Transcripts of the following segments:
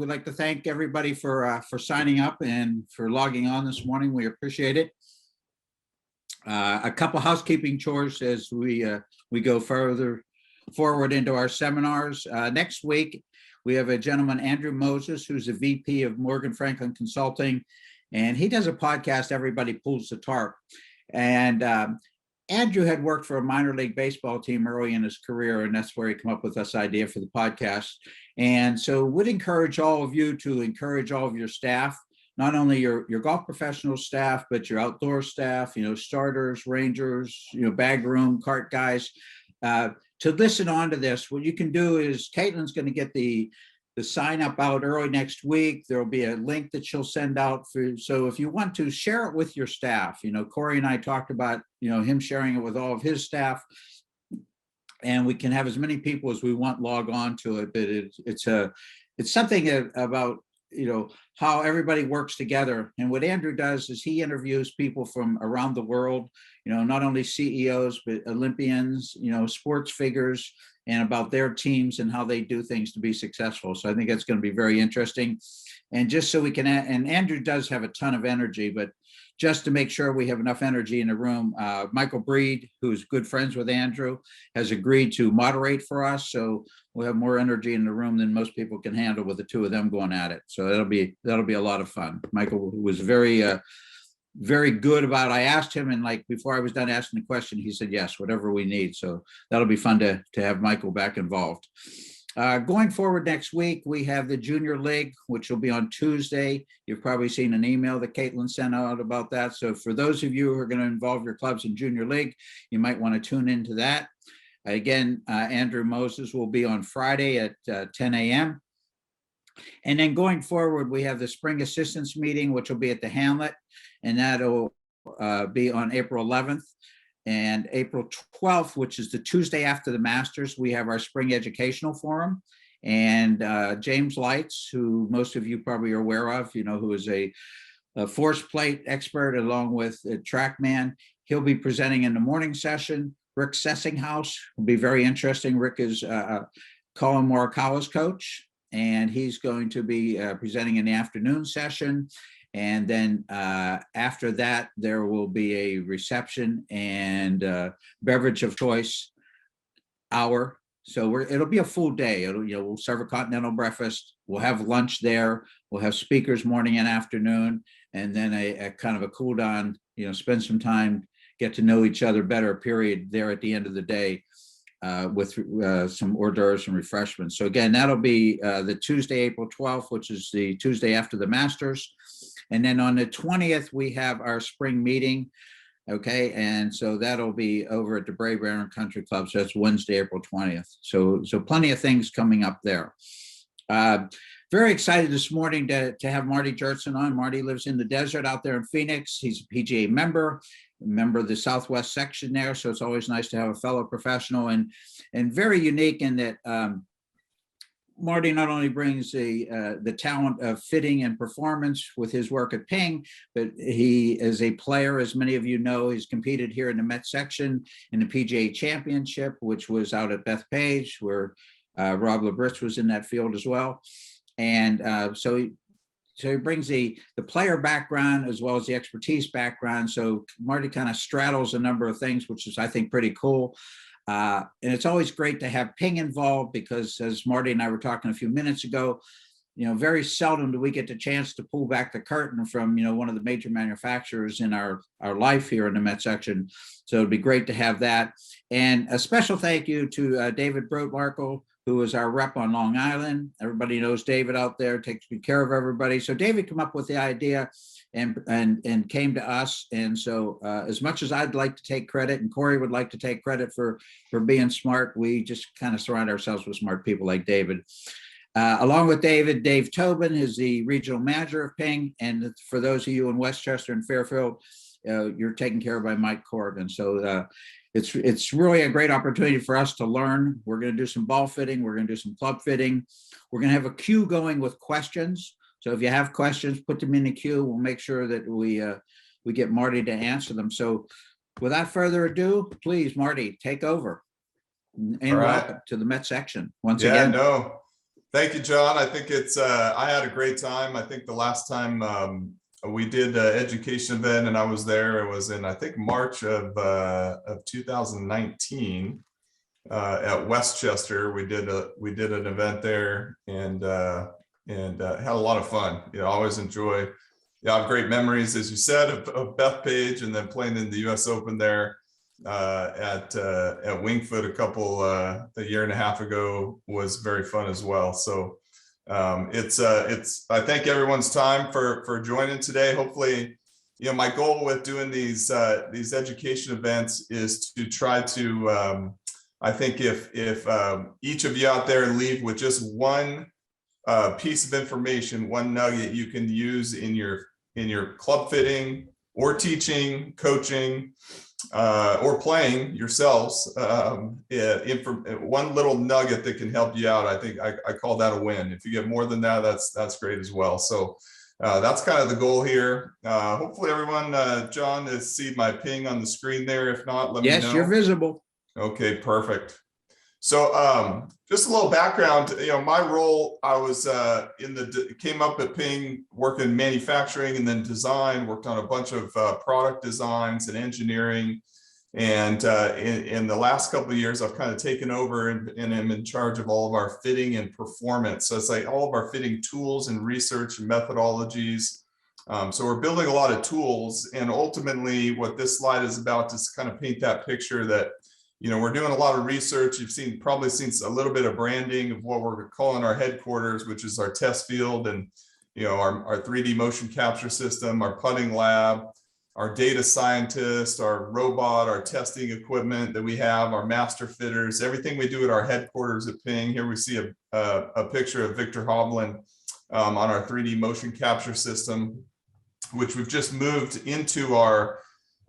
we'd like to thank everybody for signing up and for logging on this morning. We appreciate it. A couple housekeeping chores as we go further forward into our seminars. Next week, we have a gentleman, Andrew Moses, who's a VP of Morgan Franklin Consulting, and he does a podcast, Everybody Pulls the Tarp. And Andrew had worked for a minor league baseball team early in his career, and that's where he came up with this idea for the podcast. And so would encourage all of you to encourage all of your staff, not only your golf professional staff, but your outdoor staff, starters, rangers, bag room, cart guys, to listen on to this. What you can do is Caitlin's going to get the sign up out early next week. There'll be a link that she'll send out so if you want to share it with your staff, Corey and I talked about, him sharing it with all of his staff, and we can have as many people as we want log on to it. But it's something about, how everybody works together. And what Andrew does is he interviews people from around the world, not only CEOs, but Olympians, sports figures, and about their teams and how they do things to be successful. So I think that's going to be very interesting. And just so we can, and Andrew does have a ton of energy, but just to make sure we have enough energy in the room, Michael Breed, who's good friends with Andrew, has agreed to moderate for us. So we'll have more energy in the room than most people can handle with the two of them going at it. So that'll be a lot of fun. Michael was very good about, I asked him, and before I was done asking the question, he said, yes, whatever we need. So that'll be fun to have Michael back involved. Going forward next week, we have the Junior League, which will be on Tuesday. You've probably seen an email that Caitlin sent out about that. So for those of you who are going to involve your clubs in Junior League, you might want to tune into that. Again, Andrew Moses will be on Friday at 10 a.m. And then going forward, we have the Spring Assistance Meeting, which will be at the Hamlet, and that'll be on April 11th. And April 12th, which is the Tuesday after the Masters, we have our Spring Educational Forum. And James Lights, who most of you probably are aware of, who is a force plate expert along with a TrackMan, he'll be presenting in the morning session. Rick Sessinghouse will be very interesting. Rick is Colin Morikawa's coach, and he's going to be presenting in the afternoon session. And then after that, there will be a reception and beverage of choice hour. So it'll be a full day. We'll serve a continental breakfast. We'll have lunch there. We'll have speakers morning and afternoon, and then a kind of a cool down. Spend some time, get to know each other better. Period. There at the end of the day, with some hors d'oeuvres and refreshments. So again, that'll be the Tuesday, April 12th, which is the Tuesday after the Masters. And then on the 20th, we have our spring meeting. Okay. And so that'll be over at the Brave Baron Country Club. So that's Wednesday, April 20th. So plenty of things coming up there. Very excited this morning to have Marty Jertson on. Marty lives in the desert out there in Phoenix. He's a PGA member of the Southwest section there. So it's always nice to have a fellow professional, and very unique in that Marty not only brings the talent of fitting and performance with his work at PING, but he is a player, as many of you know. He's competed here in the Met section in the PGA Championship, which was out at Bethpage, where Rob Labritz was in that field as well. And so he brings the player background as well as the expertise background. So Marty kind of straddles a number of things, which is, I think, pretty cool. And it's always great to have PING involved because, as Marty and I were talking a few minutes ago, very seldom do we get the chance to pull back the curtain from, one of the major manufacturers in our life here in the Met section. So it'd be great to have that. And a special thank you to David Brotmarkle, who is our rep on Long Island. Everybody knows David out there, takes good care of everybody. So David came up with the idea and came to us. And so as much as I'd like to take credit, and Corey would like to take credit for being smart, we just kind of surround ourselves with smart people like David. Along with David, Dave Tobin is the regional manager of PING. And for those of you in Westchester and Fairfield, you're taken care of by Mike Corrigan. So it's really a great opportunity for us to learn. We're going to do some ball fitting. We're going to do some club fitting. We're going to have a queue going with questions. So if you have questions, put them in the queue. We'll make sure that we get Marty to answer them. So without further ado, please, Marty, take over. And welcome to the Met section once again. No, Thank you, John. I think it's, I had a great time. I think the last time we did an education event and I was there, it was in, I think, March of 2019 at Westchester. We did an event there and had a lot of fun. You know, I always enjoy, I have great memories, as you said, of Bethpage, and then playing in the US Open there at Wingfoot a year and a half ago was very fun as well. So it's I thank everyone's time for joining today. Hopefully, you know, my goal with doing these education events is to try to I think if each of you out there leave with just one piece of information, one nugget you can use in your club fitting or teaching, coaching, or playing yourselves, one little nugget that can help you out, I think I call that a win. If you get more than that, that's great as well. So that's kind of the goal here. Hopefully everyone, John, has seen my ping on the screen there. If not, let me know. Yes, you're visible. Okay, perfect. So just a little background, you know, my role, I was came up at Ping, working in manufacturing and then design, worked on a bunch of product designs and engineering. And in the last couple of years, I've kind of taken over and am in charge of all of our fitting and performance. So it's like all of our fitting tools and research and methodologies. So we're building a lot of tools, and ultimately what this slide is about is kind of paint that picture that, you know, we're doing a lot of research. You've probably seen a little bit of branding of what we're calling our headquarters, which is our test field, and, you know, our 3D motion capture system, our putting lab, our data scientist, our robot, our testing equipment that we have, our master fitters, everything we do at our headquarters at Ping. Here we see a picture of Victor Hovland on our 3D motion capture system, which we've just moved into our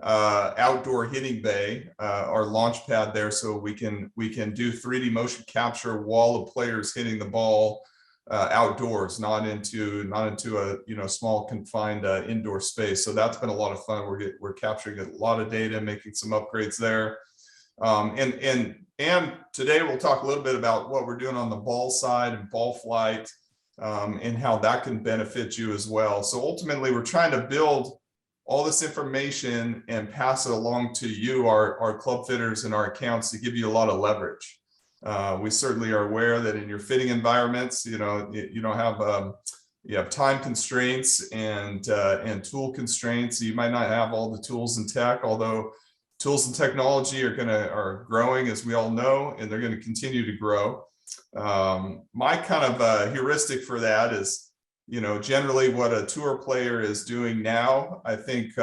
outdoor hitting bay, our launch pad there, so we can do 3D motion capture while the player's hitting the ball outdoors, not into a, you know, small confined indoor space. So that's been a lot of fun. We're capturing a lot of data, making some upgrades there, and today we'll talk a little bit about what we're doing on the ball side and ball flight, and how that can benefit you as well. So ultimately, we're trying to build all this information and pass it along to you, our club fitters and our accounts, to give you a lot of leverage. We certainly are aware that in your fitting environments, you know, you don't have you have time constraints and tool constraints. You might not have all the tools and tech, although tools and technology are growing, as we all know, and they're going to continue to grow. My kind of heuristic for that is, you know, generally what a tour player is doing now. I think,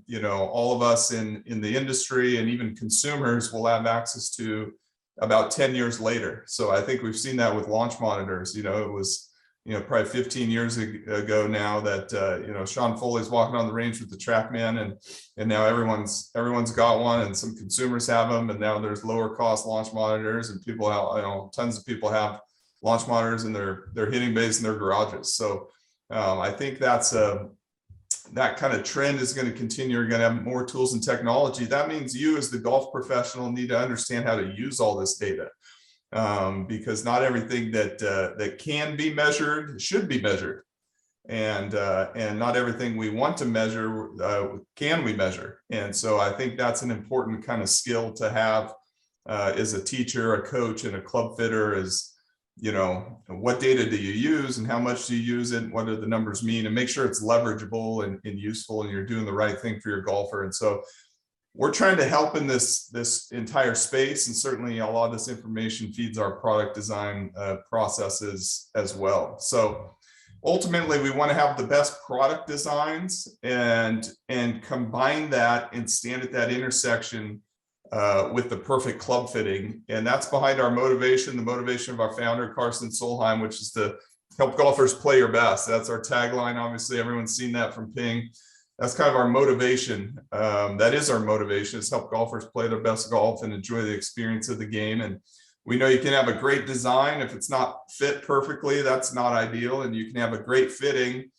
you know, all of us in the industry and even consumers will have access to about 10 years later. So I think we've seen that with launch monitors. You know, it was, you know, probably 15 years ago now that, you know, Sean Foley's walking on the range with the TrackMan, and now everyone's got one, and some consumers have them, and now there's lower cost launch monitors, and people have, you know, tons of people have launch monitors in their hitting bays in their garages. So I think that's that kind of trend is going to continue. You're going to have more tools and technology. That means you, as the golf professional, need to understand how to use all this data, because not everything that can be measured should be measured, and not everything we want to measure can we measure. And so I think that's an important kind of skill to have as a teacher, a coach, and a club fitter. Is, you know, what data do you use and how much do you use it? What do the numbers mean? And make sure it's leverageable and useful, and you're doing the right thing for your golfer. And so we're trying to help in this entire space, and certainly a lot of this information feeds our product design processes as well. So ultimately, we want to have the best product designs and combine that and stand at that intersection with the perfect club fitting. And that's behind our motivation, the motivation of our founder, Carsten Solheim, which is to help golfers play your best. That's our tagline. Obviously, everyone's seen that from Ping. That's kind of our motivation. That is our motivation, is help golfers play their best golf and enjoy the experience of the game. And we know you can have a great design. If it's not fit perfectly, that's not ideal. And you can have a great fitting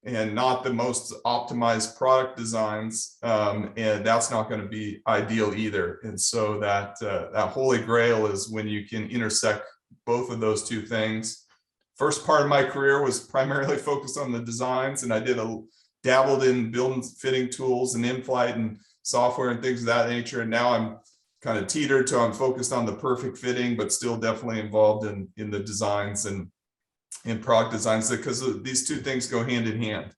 and not the most optimized product designs, and that's not going to be ideal either. And so that holy grail is when you can intersect both of those two things, first part of my career was primarily focused on the designs, and I dabbled in building fitting tools and in-flight and software and things of that nature. And now I'm kind of teetered to I'm focused on the perfect fitting, but still definitely involved in the designs and in product designs, because these two things go hand in hand.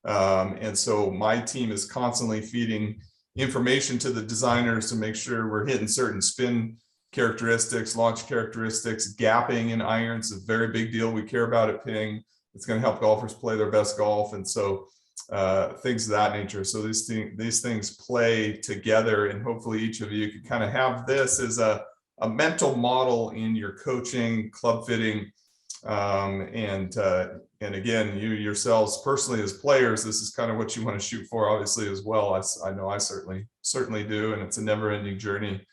And so my team is constantly feeding information to the designers to make sure we're hitting certain spin characteristics, launch characteristics. Gapping in irons is a very big deal. We care about at Ping. It's going to help golfers play their best golf, and so things of that nature. So these things play together, and hopefully each of you can kind of have this as a mental model in your coaching, club fitting, and again, you yourselves personally as players, this is kind of what you want to shoot for, obviously, as well. I know I certainly do, and it's a never-ending journey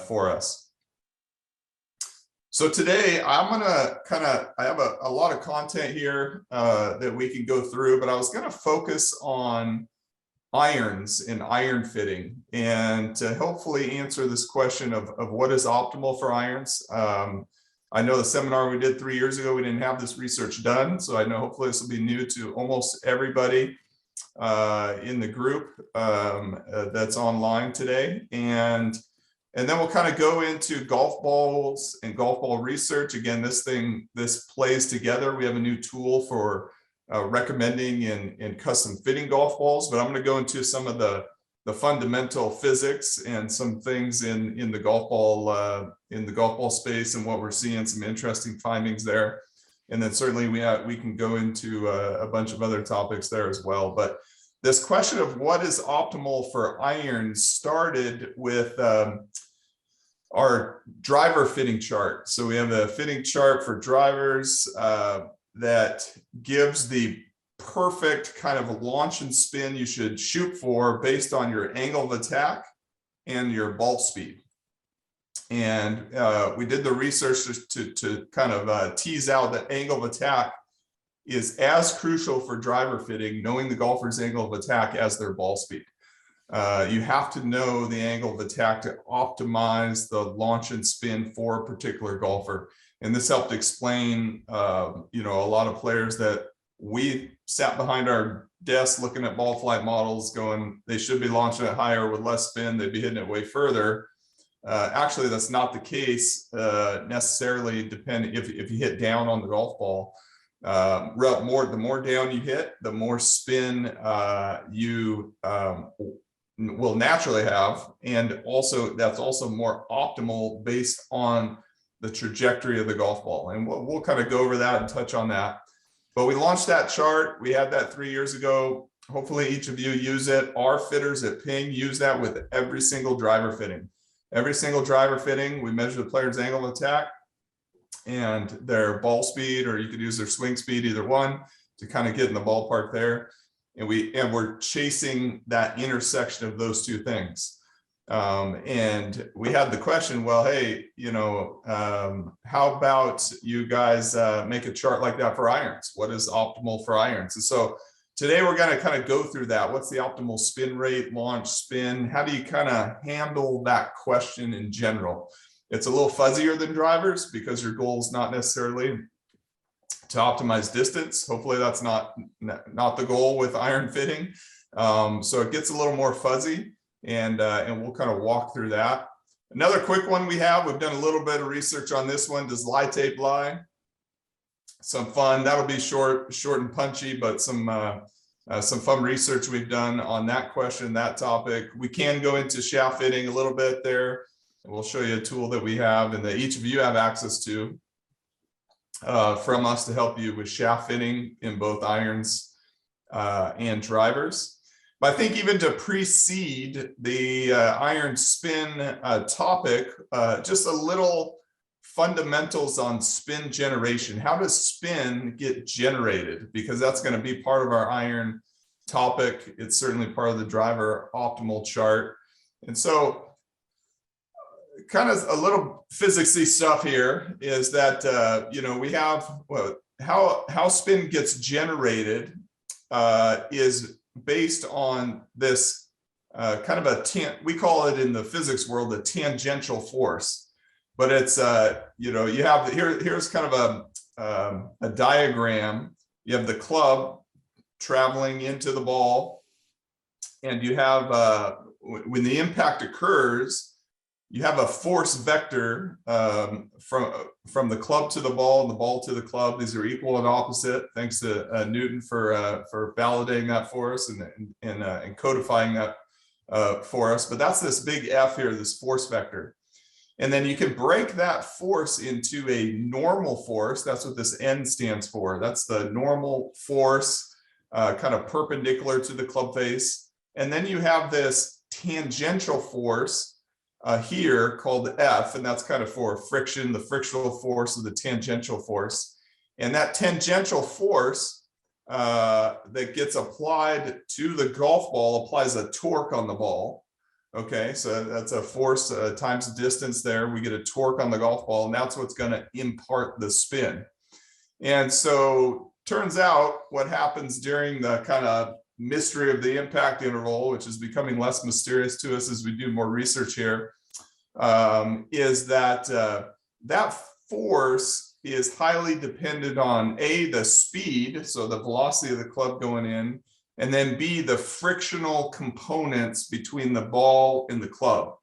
for us. So today I'm gonna I have a lot of content here that we can go through, but I was gonna focus on irons and iron fitting, and to hopefully answer this question of what is optimal for irons. I know the seminar we did 3 years ago, we didn't have this research done, so I know hopefully this will be new to almost everybody in the group that's online today. And then we'll kind of go into golf balls and golf ball research. Again, this plays together. We have a new tool for recommending and custom fitting golf balls, but I'm going to go into some of the fundamental physics and some things in the golf ball space and what we're seeing, some interesting findings there. And then certainly we can go into a bunch of other topics there as well. But this question of what is optimal for irons started with our driver fitting chart. So we have a fitting chart for drivers that gives the perfect kind of launch and spin you should shoot for based on your angle of attack and your ball speed. And we did the research to kind of tease out that angle of attack is as crucial for driver fitting, knowing the golfer's angle of attack, as their ball speed. You have to know the angle of attack to optimize the launch and spin for a particular golfer. And this helped explain, a lot of players that we sat behind our desk looking at ball flight models going, they should be launching it higher with less spin, they'd be hitting it way further. Actually, that's not the case necessarily, depending if you hit down on the golf ball. The more down you hit, the more spin you will naturally have, and also that's also more optimal based on the trajectory of the golf ball. And we'll kind of go over that and touch on that. But we launched that chart. We had that 3 years ago. Hopefully each of you use it. Our fitters at Ping use that with every single driver fitting. Every single driver fitting, we measure the player's angle of attack and their ball speed, or you could use their swing speed, either one, to kind of get in the ballpark there. And we're chasing that intersection of those two things. And we had the question, well, hey, how about you guys make a chart like that for irons? What is optimal for irons? And so today we're going to kind of go through that. What's the optimal spin rate, launch, spin? How do you kind of handle that question in general? It's a little fuzzier than drivers because your goal is not necessarily to optimize distance. Hopefully that's not the goal with iron fitting. So it gets a little more fuzzy, and we'll kind of walk through that. Another quick one we've done a little bit of research on this one. Does lie tape lie? Some fun. That'll be short and punchy, but some fun research we've done on that question, that topic. We can go into shaft fitting a little bit there. We'll show you a tool that we have and that each of you have access to from us to help you with shaft fitting in both irons and drivers. But I think even to precede the iron spin topic, just a little fundamentals on spin generation. How does spin get generated? Because that's going to be part of our iron topic. It's certainly part of the driver optimal chart. And so kind of a little physicsy stuff here is that, we have how spin gets generated is based on this kind of we call it in the physics world a tangential force. But it's, you have here's kind of a diagram. You have the club traveling into the ball, and you have, when the impact occurs, you have a force vector from the club to the ball and the ball to the club. These are equal and opposite. Thanks to Newton for validating that for us and codifying that for us. But that's this big F here, this force vector. And then you can break that force into a normal force. That's what this N stands for. That's the normal force, kind of perpendicular to the club face. And then you have this tangential force here called F, and that's kind of for friction, the frictional force of the tangential force. And that tangential force that gets applied to the golf ball applies a torque on the ball. Okay, so that's a force times distance there. We get a torque on the golf ball, and that's what's going to impart the spin. And so turns out what happens during the kind of mystery of the impact interval, which is becoming less mysterious to us as we do more research here, is that that force is highly dependent on A, the speed, so the velocity of the club going in, and then B, the frictional components between the ball and the club.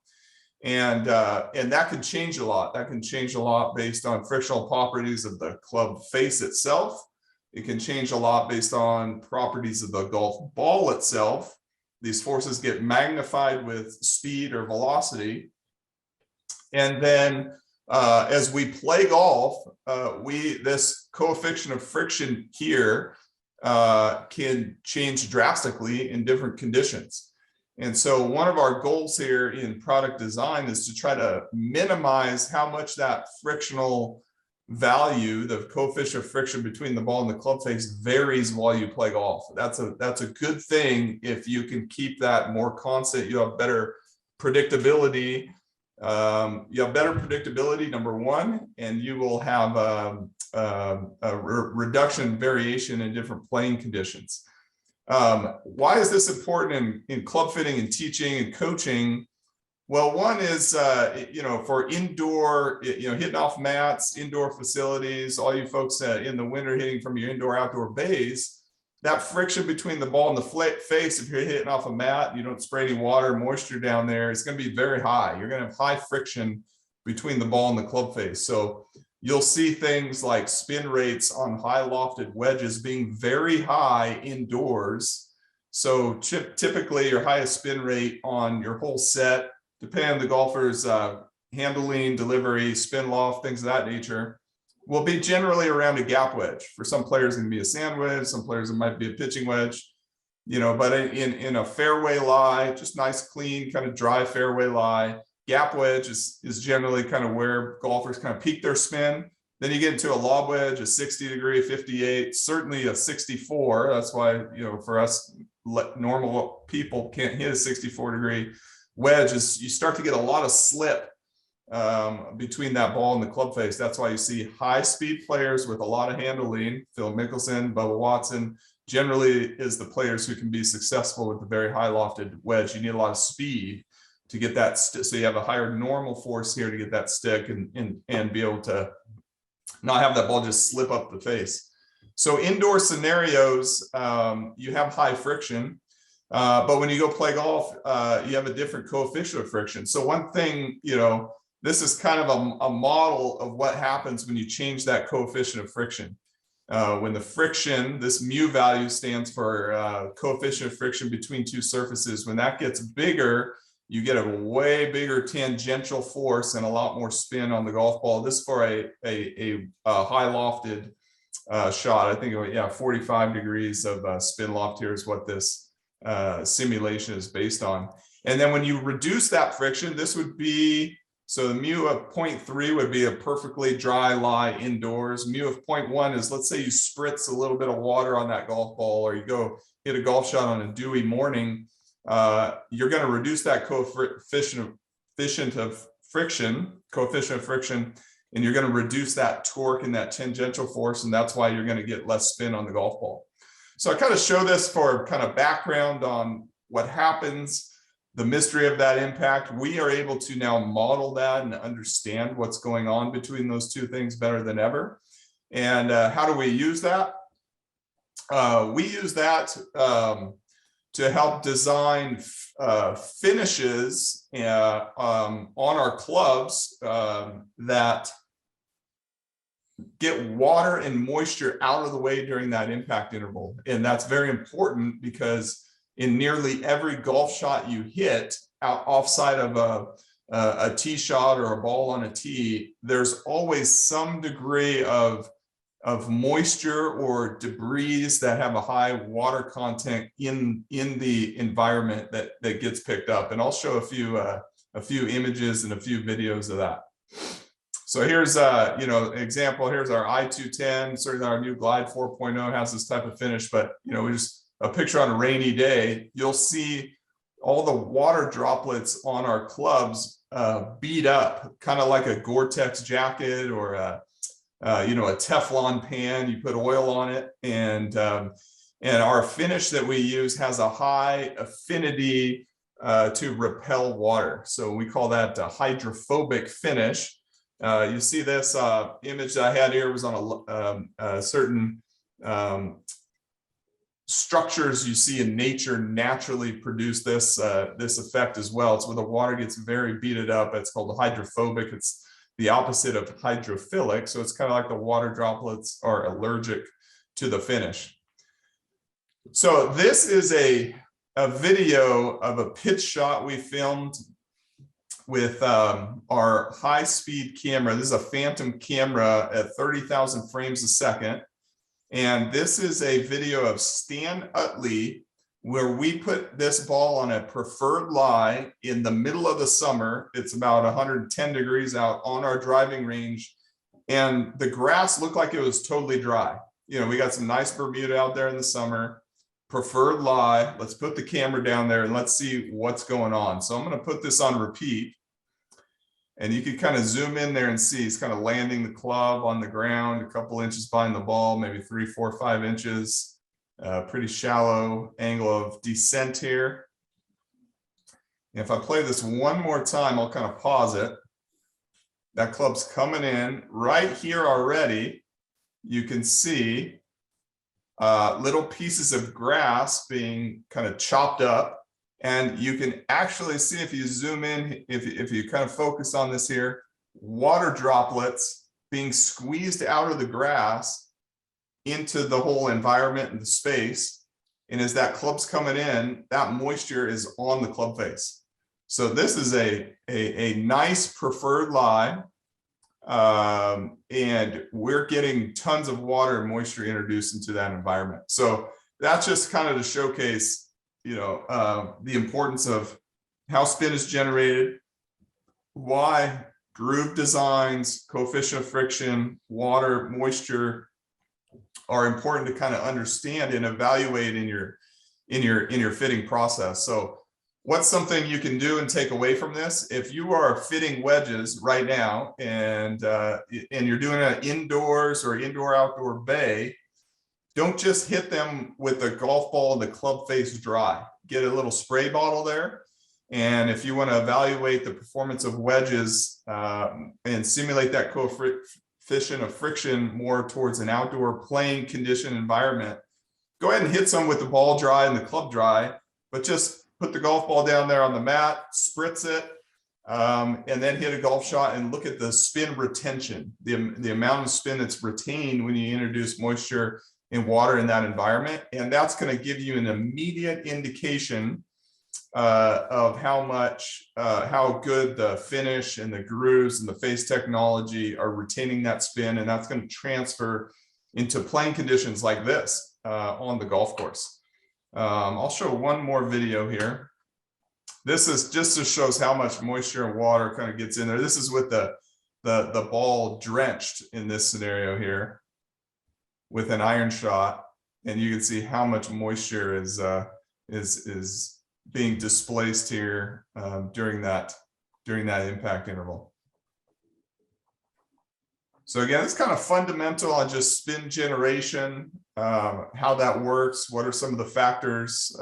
And that can change a lot. That can change a lot based on frictional properties of the club face itself. It can change a lot based on properties of the golf ball itself. These forces get magnified with speed or velocity. And then as we play golf, this coefficient of friction here can change drastically in different conditions. And so one of our goals here in product design is to try to minimize how much that frictional value, the coefficient of friction between the ball and the club face, varies while you play golf. That's a good thing. If you can keep that more constant, you have better predictability. Number one, and you will have a reduction in variation in different playing conditions. Why is this important in club fitting and teaching and coaching? Well, one is, for indoor, hitting off mats, indoor facilities, all you folks in the winter hitting from your indoor outdoor bays, that friction between the ball and the face, if you're hitting off a mat, you don't spray any water, moisture down there, it's going to be very high. You're going to have high friction between the ball and the club face. So you'll see things like spin rates on high lofted wedges being very high indoors. So typically your highest spin rate on your whole set, depending on the golfer's handling, delivery, spin loft, things of that nature, will be generally around a gap wedge. For some players, it can be a sand wedge. Some players, it might be a pitching wedge. But in a fairway lie, just nice, clean, kind of dry fairway lie, gap wedge is generally kind of where golfers kind of peak their spin. Then you get into a lob wedge, a 60 degree, 58, certainly a 64. That's why, for us normal people can't hit a 64 degree wedge. Is you start to get a lot of slip between that ball and the club face. That's why you see high speed players with a lot of handling. Phil Mickelson, Bubba Watson generally is the players who can be successful with the very high lofted wedge. You need a lot of speed to get that, so you have a higher normal force here to get that stick and be able to not have that ball just slip up the face. So indoor scenarios, you have high friction, but when you go play golf, you have a different coefficient of friction. So one thing, this is kind of a model of what happens when you change that coefficient of friction. When the friction, this mu value stands for coefficient of friction between two surfaces. When that gets bigger, you get a way bigger tangential force and a lot more spin on the golf ball. This is for a high lofted shot. I think, 45 degrees of spin loft here is what this simulation is based on. And then when you reduce that friction, this would be, so the mu of 0.3 would be a perfectly dry lie indoors. Mu of 0.1 is, let's say you spritz a little bit of water on that golf ball, or you go hit a golf shot on a dewy morning. You're going to reduce that coefficient of friction, and you're going to reduce that torque and that tangential force, and that's why you're going to get less spin on the golf ball. So I kind of show this for kind of background on what happens, the mystery of that impact. We are able to now model that and understand what's going on between those two things better than ever. And how do we use that? We use that to help design finishes on our clubs that get water and moisture out of the way during that impact interval. And that's very important because in nearly every golf shot you hit offside of a tee shot or a ball on a tee, there's always some degree of moisture or debris that have a high water content in the environment that gets picked up. And I'll show a few images and a few videos of that. So here's an example. Here's our i210. Certainly our new Glide 4.0 has this type of finish, but just a picture on a rainy day, you'll see all the water droplets on our clubs beat up, kind of like a Gore-Tex jacket or a Teflon pan. You put oil on it, and our finish that we use has a high affinity to repel water. So we call that a hydrophobic finish. You see this image that I had here was on a certain structures you see in nature naturally produce this effect as well. It's where the water gets very beaten up. It's called hydrophobic. It's the opposite of hydrophilic. So it's kind of like the water droplets are allergic to the finish. So this is a video of a pitch shot we filmed with our high-speed camera. This is a phantom camera at 30,000 frames a second. And this is a video of Stan Utley, where we put this ball on a preferred lie in the middle of the summer. It's about 110 degrees out on our driving range. And the grass looked like it was totally dry. We got some nice Bermuda out there in the summer. Preferred lie. Let's put the camera down there and let's see what's going on. So I'm going to put this on repeat. And you can kind of zoom in there and see he's kind of landing the club on the ground a couple inches behind the ball, maybe 3, 4, 5 inches. Pretty shallow angle of descent here. And if I play this one more time, I'll kind of pause it. That club's coming in right here already. You can see little pieces of grass being kind of chopped up. And you can actually see, if you zoom in, if you kind of focus on this here, water droplets being squeezed out of the grass into the whole environment and the space. And as that club's coming in, that moisture is on the club face. So this is a nice preferred lie. And we're getting tons of water and moisture introduced into that environment. So that's just kind of to showcase the importance of how spin is generated, why groove designs, coefficient of friction, water, moisture are important to kind of understand and evaluate in your fitting process. So what's something you can do and take away from this? If you are fitting wedges right now and you're doing it indoors or indoor-outdoor bay, don't just hit them with the golf ball and the club face dry. Get a little spray bottle there. And if you want to evaluate the performance of wedges and simulate that coefficient of friction more towards an outdoor playing condition environment, go ahead and hit some with the ball dry and the club dry, but just put the golf ball down there on the mat, spritz it, and then hit a golf shot and look at the spin retention, the amount of spin that's retained when you introduce moisture and water in that environment. And that's going to give you an immediate indication of how good the finish and the grooves and the face technology are retaining that spin. And that's going to transfer into playing conditions like this on the golf course. I'll show one more video here. This is just to shows how much moisture and water kind of gets in there. This is with the ball drenched in this scenario here with an iron shot, and you can see how much moisture is being displaced here during that impact interval. So again, it's kind of fundamental on just spin generation, how that works, what are some of the factors.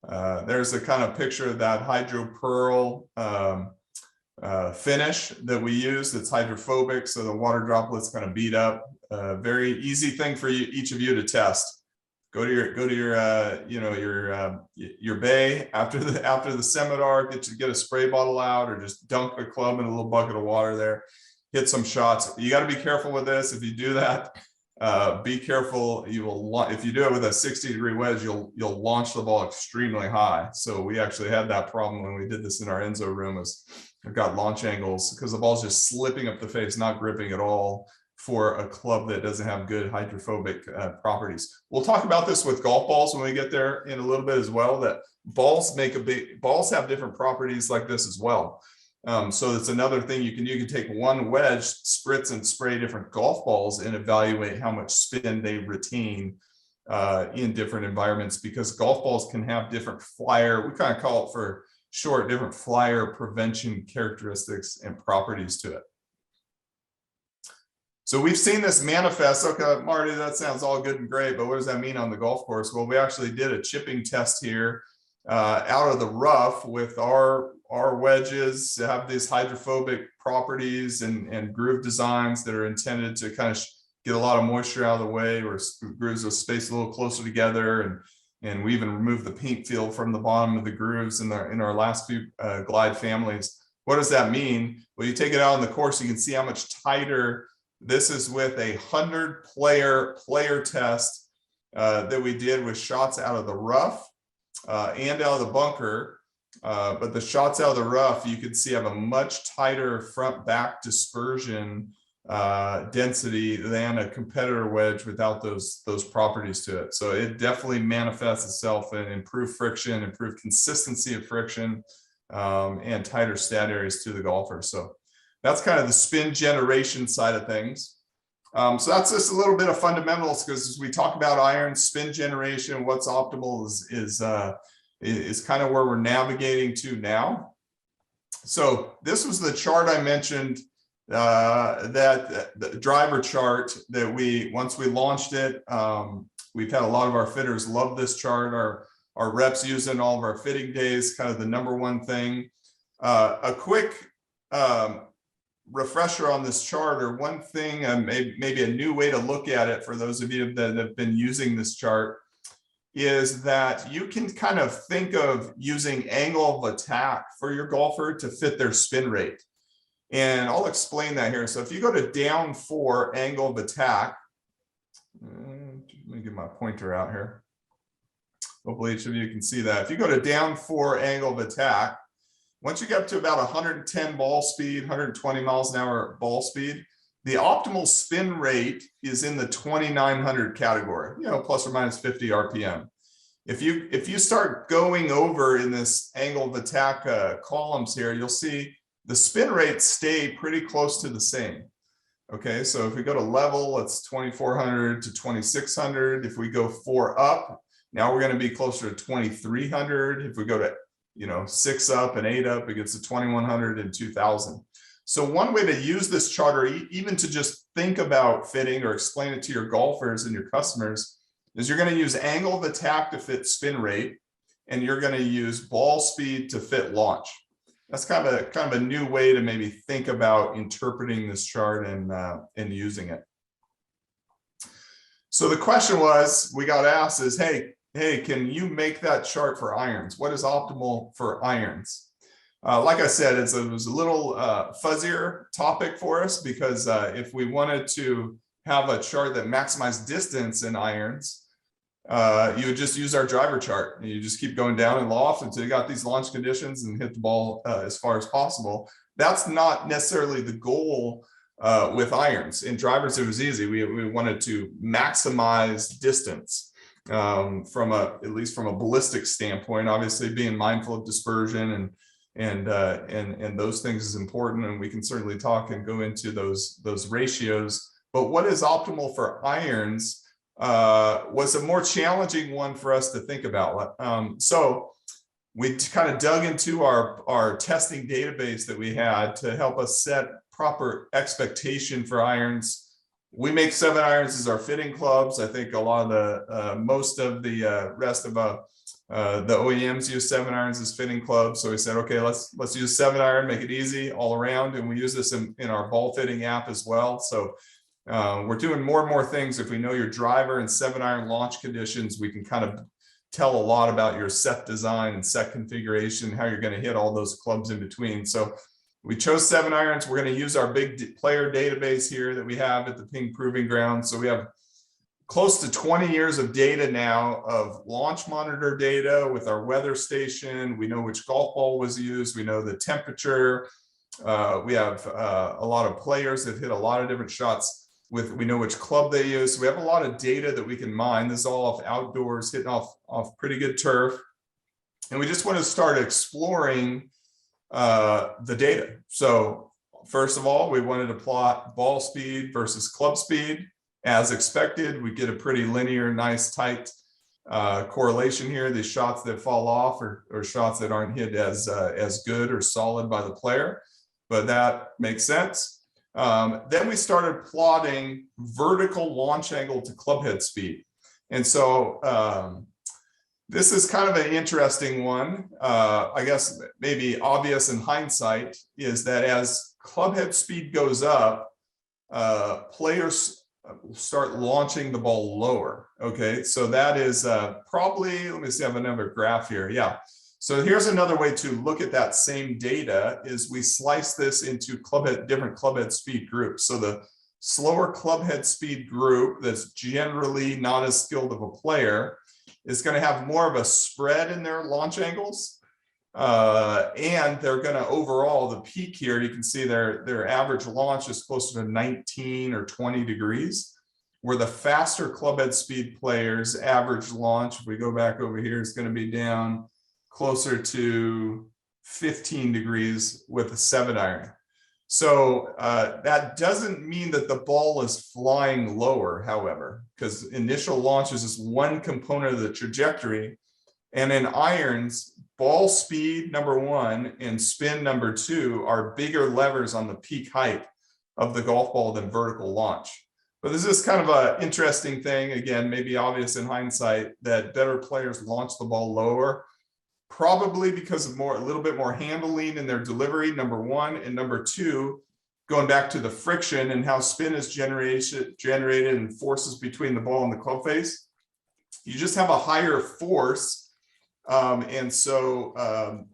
There's a kind of picture of that hydro pearl finish that we use that's hydrophobic, so the water droplets kind of beat up a very easy thing for you, each of you to test. Go to your you know, your bay after the seminar. Get a spray bottle out, or just dunk the club in a little bucket of water there. Hit some shots. You got to be careful with this. If you do that, be careful. You will, if you do it with a 60-degree wedge, you'll launch the ball extremely high. So we actually had that problem when we did this in our Enzo room. Is I've got launch angles because the ball's just slipping up the face, not gripping at all, for a club that doesn't have good hydrophobic properties. We'll talk about this with golf balls when we get there in a little bit as well, that balls have different properties like this as well. So that's another thing you can do. You can take one wedge, spritz and spray different golf balls and evaluate how much spin they retain in different environments, because golf balls can have different flyer, we kind of call it for short, different flyer prevention characteristics and properties to it. So we've seen this manifest. Okay, Marty, that sounds all good and great, but what does that mean on the golf course? Well, we actually did a chipping test here out of the rough with our wedges that have these hydrophobic properties and groove designs that are intended to kind of get a lot of moisture out of the way, or grooves will space a little closer together. And we even removed the paint field from the bottom of the grooves in our last few glide families. What does that mean? Well, you take it out on the course, you can see how much tighter. This is with a 100-player test that we did with shots out of the rough and out of the bunker. But the shots out of the rough, you could see have a much tighter front back dispersion density than a competitor wedge without those properties to it. So it definitely manifests itself in improved friction, improved consistency of friction, and tighter stat areas to the golfer. So that's kind of the spin generation side of things. So that's just a little bit of fundamentals, because as we talk about iron spin generation, what's optimal is kind of where we're navigating to now. So this was the chart I mentioned, that the driver chart that once we launched it, we've had a lot of our fitters love this chart. Our reps use it in all of our fitting days, kind of the #1 thing. A quick refresher on this chart, or one thing, maybe a new way to look at it for those of you that have been using this chart, is that you can kind of think of using angle of attack for your golfer to fit their spin rate. And I'll explain that here. So if you go to down 4 angle of attack, let me get my pointer out here. Hopefully each of you can see that. If you go to down 4 angle of attack, once you get up to about 110 ball speed, 120 miles an hour ball speed, the optimal spin rate is in the 2900 category, plus or minus 50 RPM. If you start going over in this angle of attack columns here, you'll see the spin rates stay pretty close to the same. Okay, so if we go to level, it's 2400 to 2600. If we go 4 up, now we're going to be closer to 2300. If we go to 6 up and 8 up, it gets to 2100 and 2000. So one way to use this chart, or even to just think about fitting or explain it to your golfers and your customers, is you're going to use angle of attack to fit spin rate, and you're going to use ball speed to fit launch. That's kind of a new way to maybe think about interpreting this chart and using it. So the question we got asked is, hey, can you make that chart for irons? What is optimal for irons? Like I said, it was a little fuzzier topic for us, because if we wanted to have a chart that maximized distance in irons, you would just use our driver chart. You just keep going down in loft until you got these launch conditions and hit the ball as far as possible. That's not necessarily the goal with irons. In drivers, it was easy. We wanted to maximize distance. At least from a ballistic standpoint, obviously being mindful of dispersion and those things is important, and we can certainly talk and go into those ratios. But what is optimal for irons was a more challenging one for us to think about. So we kind of dug into our testing database that we had to help us set proper expectation for irons. We make 7 irons as our fitting clubs. I think a lot of most of the rest of the OEMs use 7 irons as fitting clubs. So we said, okay, let's use 7 iron, make it easy all around. And we use this in our ball fitting app as well. So We're doing more and more things. If we know your driver and 7-iron launch conditions, we can kind of tell a lot about your set design and set configuration, how you're going to hit all those clubs in between. So we chose 7-irons. We're going to use our big player database here that we have at the PING Proving Ground. So we have close to 20 years of data now of launch monitor data with our weather station. We know which golf ball was used. We know the temperature. We have a lot of players that hit a lot of different shots. We know which club they use. So we have a lot of data that we can mine. This is all off outdoors, hitting off pretty good turf. And we just want to start exploring the data. So first of all, we wanted to plot ball speed versus club speed. As expected, we get a pretty linear, nice, tight correlation here. The shots that fall off or shots that aren't hit as good or solid by the player, but that makes sense. Then we started plotting vertical launch angle to club head speed. And so this is kind of an interesting one. I guess maybe obvious in hindsight is that as club head speed goes up, players start launching the ball lower. Okay, so that is probably, let me see, I have another graph here. Yeah. So here's another way to look at that same data is we slice this into different club head speed groups. So the slower club head speed group that's generally not as skilled of a player is going to have more of a spread in their launch angles. And they're going to overall, the peak here, you can see their average launch is closer to 19 or 20 degrees, where the faster club head speed players average launch, if we go back over here, is going to be down closer to 15 degrees with a 7-iron. So that doesn't mean that the ball is flying lower, however, because initial launch is just one component of the trajectory. And in irons, ball speed, number one, and spin, number two, are bigger levers on the peak height of the golf ball than vertical launch. But this is kind of an interesting thing, again, maybe obvious in hindsight, that better players launch the ball lower, probably because of a little bit more handling in their delivery, number one, and number two, going back to the friction and how spin is generated and forces between the ball and the club face. You just have a higher force, and so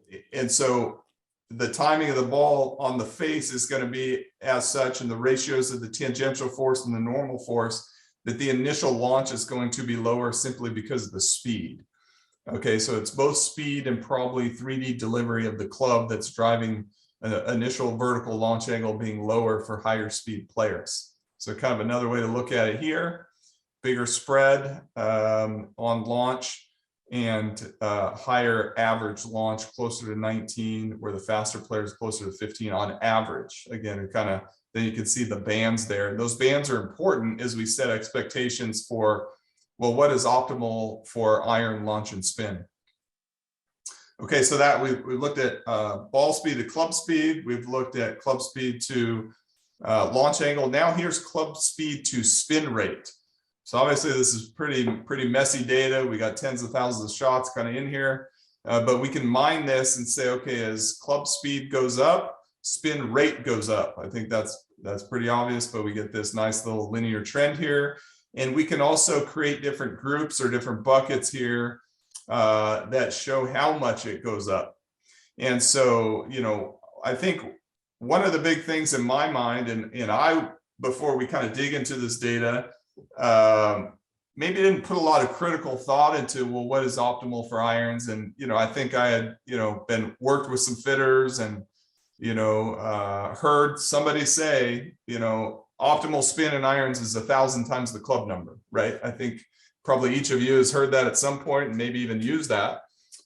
the timing of the ball on the face is going to be as such, and the ratios of the tangential force and the normal force, that the initial launch is going to be lower simply because of the speed. Okay, so it's both speed and probably 3D delivery of the club that's driving an initial vertical launch angle being lower for higher speed players. So kind of another way to look at it here, bigger spread on launch and higher average launch, closer to 19, where the faster players closer to 15 on average. Again, then you can see the bands there. Those bands are important as we set expectations for, well, what is optimal for iron, launch, and spin? Okay, so that we looked at ball speed to club speed. We've looked at club speed to launch angle. Now here's club speed to spin rate. So obviously this is pretty messy data. We got tens of thousands of shots kind of in here, but we can mine this and say, okay, as club speed goes up, spin rate goes up. I think that's pretty obvious, but we get this nice little linear trend here. And we can also create different groups or different buckets here that show how much it goes up. And so, I think one of the big things in my mind, and before we kind of dig into this data, maybe didn't put a lot of critical thought into, well, what is optimal for irons? And, I think I had, worked with some fitters and, heard somebody say, optimal spin in irons is 1,000 times the club number, right? I think probably each of you has heard that at some point and maybe even used that.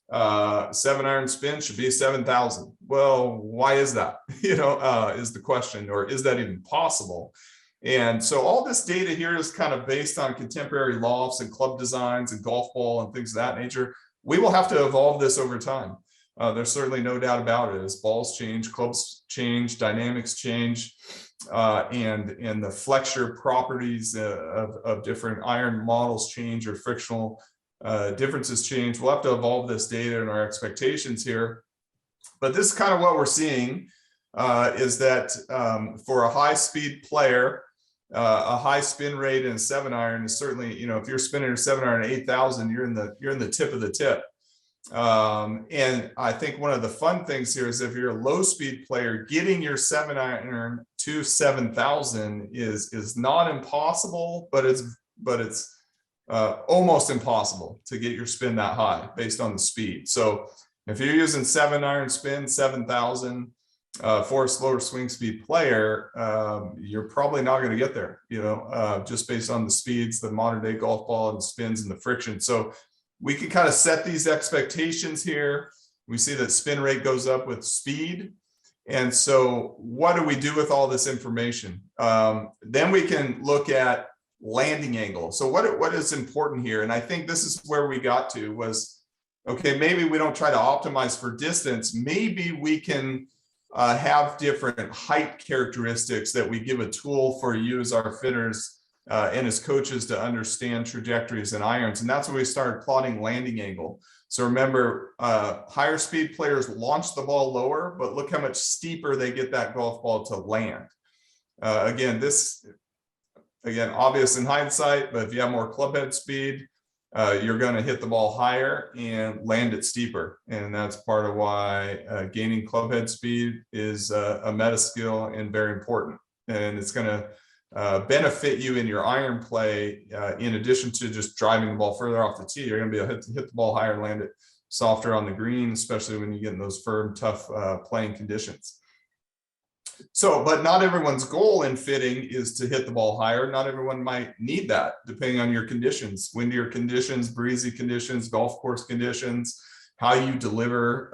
7-iron spin should be 7,000. Well, why is that? Is the question, or is that even possible? And so all this data here is kind of based on contemporary lofts and club designs and golf ball and things of that nature. We will have to evolve this over time. There's certainly no doubt about it. As balls change, clubs change, dynamics change, and the flexure properties of different iron models change, or frictional differences change. We'll have to evolve this data and our expectations here. But this is kind of what we're seeing, is that for a high speed player, a high spin rate in a 7-iron is certainly, if you're spinning a 7-iron at 8,000, you're in the tip of the tip. And I think one of the fun things here is if you're a low speed player, getting your 7-iron to 7,000 is not impossible, but it's almost impossible to get your spin that high based on the speed. So if you're using 7-iron spin 7,000 for a slower swing speed player, you're probably not going to get there, just based on the speeds, the modern day golf ball and the spins and the friction. So we can kind of set these expectations here. We see that spin rate goes up with speed. And so what do we do with all this information? Then we can look at landing angle. So what is important here? And I think this is where we got to was, okay, maybe we don't try to optimize for distance. Maybe we can have different height characteristics that we give a tool for you as our fitters and as coaches to understand trajectories and irons. And that's when we started plotting landing angle. So remember, higher speed players launch the ball lower, but look how much steeper they get that golf ball to land. Again, obvious in hindsight, but if you have more club head speed, you're going to hit the ball higher and land it steeper. And that's part of why gaining club head speed is a meta skill and very important. And it's going to benefit you in your iron play, in addition to just driving the ball further off the tee. You're going to be able to hit the ball higher and land it softer on the green, especially when you get in those firm, tough playing conditions. So, but not everyone's goal in fitting is to hit the ball higher. Not everyone might need that, depending on your conditions, windier conditions, breezy conditions, golf course conditions, how you deliver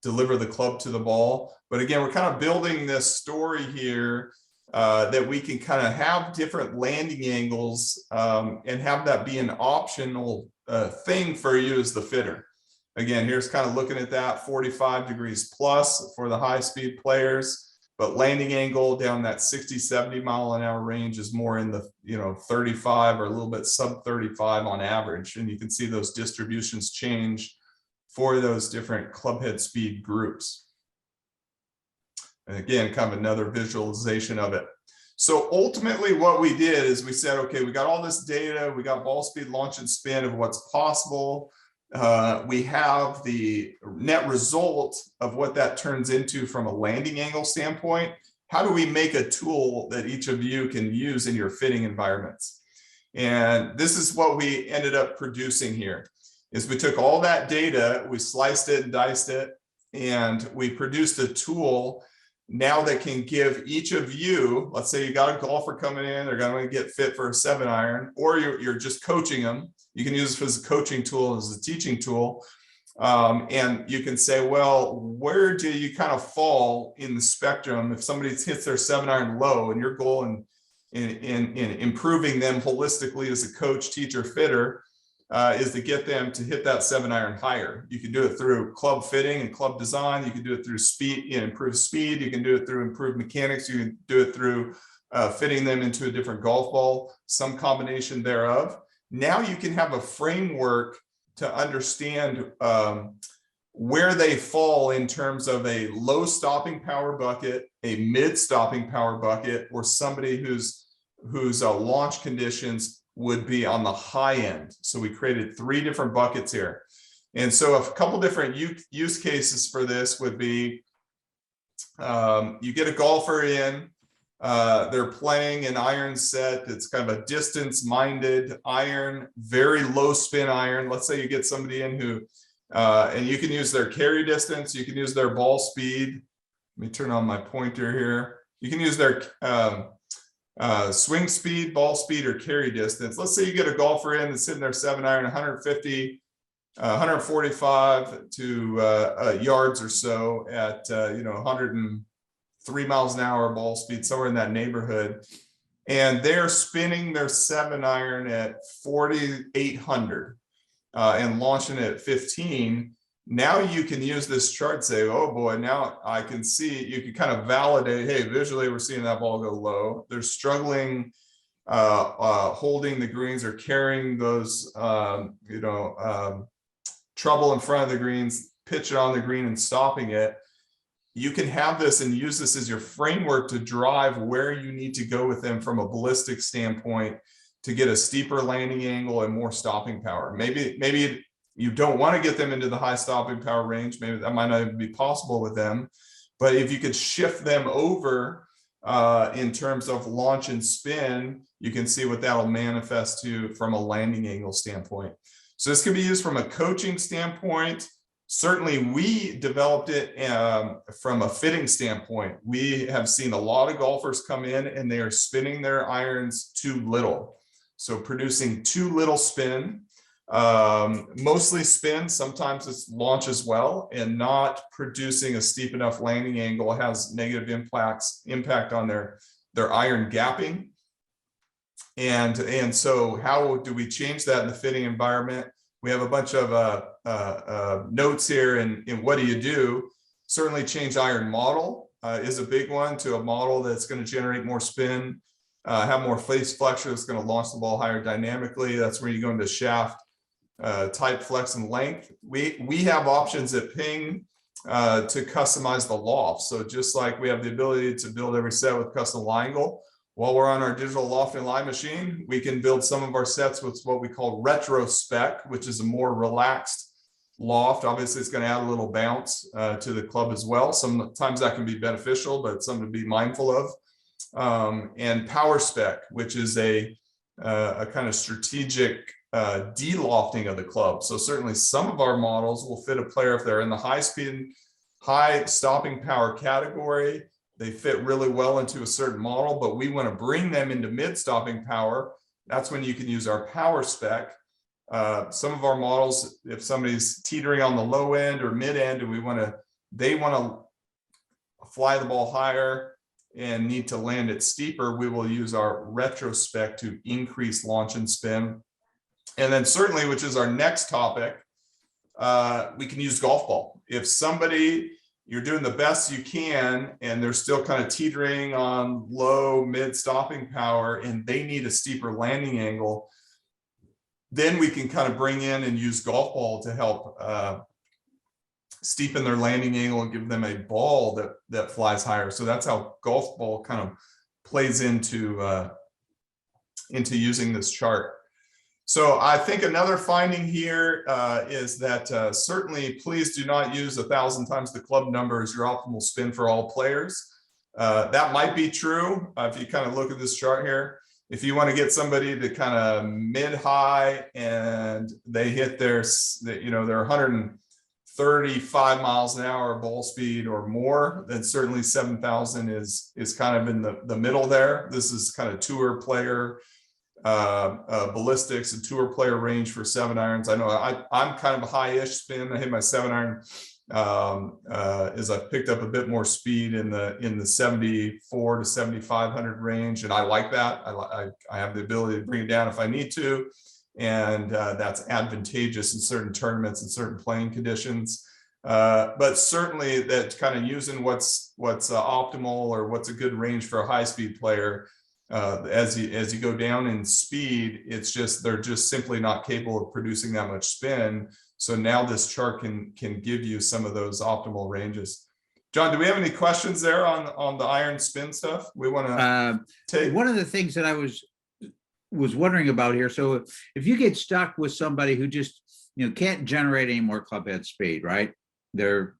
the club to the ball. But again, we're kind of building this story here that we can kind of have different landing angles and have that be an optional thing for you as the fitter. Again, here's kind of looking at that 45 degrees plus for the high speed players, but landing angle down that 60, 70 mile an hour range is more in the 35 or a little bit sub 35 on average. And you can see those distributions change for those different club head speed groups. And again, kind of another visualization of it. So ultimately what we did is we said, okay, we got all this data, we got ball speed, launch and spin of what's possible. We have the net result of what that turns into from a landing angle standpoint. How do we make a tool that each of you can use in your fitting environments? And this is what we ended up producing here, is we took all that data, we sliced it and diced it, and we produced a tool now that can give each of you, let's say you got a golfer coming in, they're going to get fit for a 7-iron, or you're just coaching them. You can use this as a coaching tool, as a teaching tool. And you can say, well, where do you kind of fall in the spectrum if somebody hits their 7-iron low, and your goal in improving them holistically as a coach, teacher, fitter, is to get them to hit that 7-iron higher. You can do it through club fitting and club design. You can do it through speed, improved speed. You can do it through improved mechanics. You can do it through fitting them into a different golf ball, some combination thereof. Now you can have a framework to understand where they fall in terms of a low stopping power bucket, a mid stopping power bucket, or somebody whose launch conditions would be on the high end. So we created 3 different buckets here. And so a couple different use cases for this would be, you get a golfer in, they're playing an iron set that's kind of a distance-minded iron, very low spin iron. Let's say you get somebody in who, and you can use their carry distance, you can use their ball speed. Let me turn on my pointer here. You can use their swing speed, ball speed, or carry distance. Let's say you get a golfer in that's hitting their 7-iron 150, 145 to yards or so at 103 miles an hour ball speed, somewhere in that neighborhood, and they're spinning their 7-iron at 4,800 and launching it at 15. Now you can use this chart and say, oh boy, now I can see, you can kind of validate, hey, visually we're seeing that ball go low. They're struggling holding the greens or carrying those, trouble in front of the greens, pitch it on the green and stopping it. you can have this and use this as your framework to drive where you need to go with them from a ballistic standpoint to get a steeper landing angle and more stopping power. Maybe you don't want to get them into the high stopping power range. Maybe that might not even be possible with them. But if you could shift them over in terms of launch and spin, you can see what that'll manifest to from a landing angle standpoint. So this can be used from a coaching standpoint. Certainly, we developed it from a fitting standpoint. We have seen a lot of golfers come in and they are spinning their irons too little. So producing too little spin, mostly spin, sometimes it's launch as well, and not producing a steep enough landing angle has negative impact on their iron gapping. And so how do we change that in the fitting environment? We have a bunch of notes here in what do you do? Certainly change iron model is a big one to a model that's going to generate more spin, have more face flexure that's going to launch the ball higher dynamically. That's where you go into shaft type, flex, and length. We have options at PING to customize the loft. So just like we have the ability to build every set with custom line angle, while we're on our digital loft and line machine, we can build some of our sets with what we call retro spec, which is a more relaxed loft. Obviously, it's going to add a little bounce to the club as well. Sometimes that can be beneficial, but it's something to be mindful of. And power spec, which is a kind of strategic de-lofting of the club. So certainly some of our models will fit a player if they're in the high speed, high stopping power category. They fit really well into a certain model, but we want to bring them into mid stopping power. That's when you can use our power spec. Some of our models, if somebody's teetering on the low end or mid end and they want to fly the ball higher and need to land it steeper, we will use our retro spec to increase launch and spin. And then certainly, which is our next topic, we can use golf ball. If you're doing the best you can and they're still kind of teetering on low mid stopping power and they need a steeper landing angle, then we can kind of bring in and use golf ball to help steepen their landing angle and give them a ball that flies higher. So that's how golf ball kind of plays into using this chart. So I think another finding here is that certainly please do not use 1,000 times the club number as your optimal spin for all players. That might be true if you kind of look at this chart here. If you want to get somebody to kind of mid-high and they hit their 135 miles an hour ball speed or more, then certainly 7,000 is kind of in the middle there. This is kind of tour player ballistics and tour player range for 7-irons. I know I'm kind of a high-ish spin. I hit my 7-iron as I picked up a bit more speed in the 74 to 7,500 range, and I like that. I have the ability to bring it down if I need to, and that's advantageous in certain tournaments and certain playing conditions. But certainly that kind of using what's optimal or what's a good range for a high-speed player. As you go down in speed, they're just simply not capable of producing that much spin. So now this chart can give you some of those optimal ranges. John, do we have any questions there on the iron spin stuff we want to take? One of the things that I was wondering about here. So if you get stuck with somebody who just can't generate any more club head speed, right? Their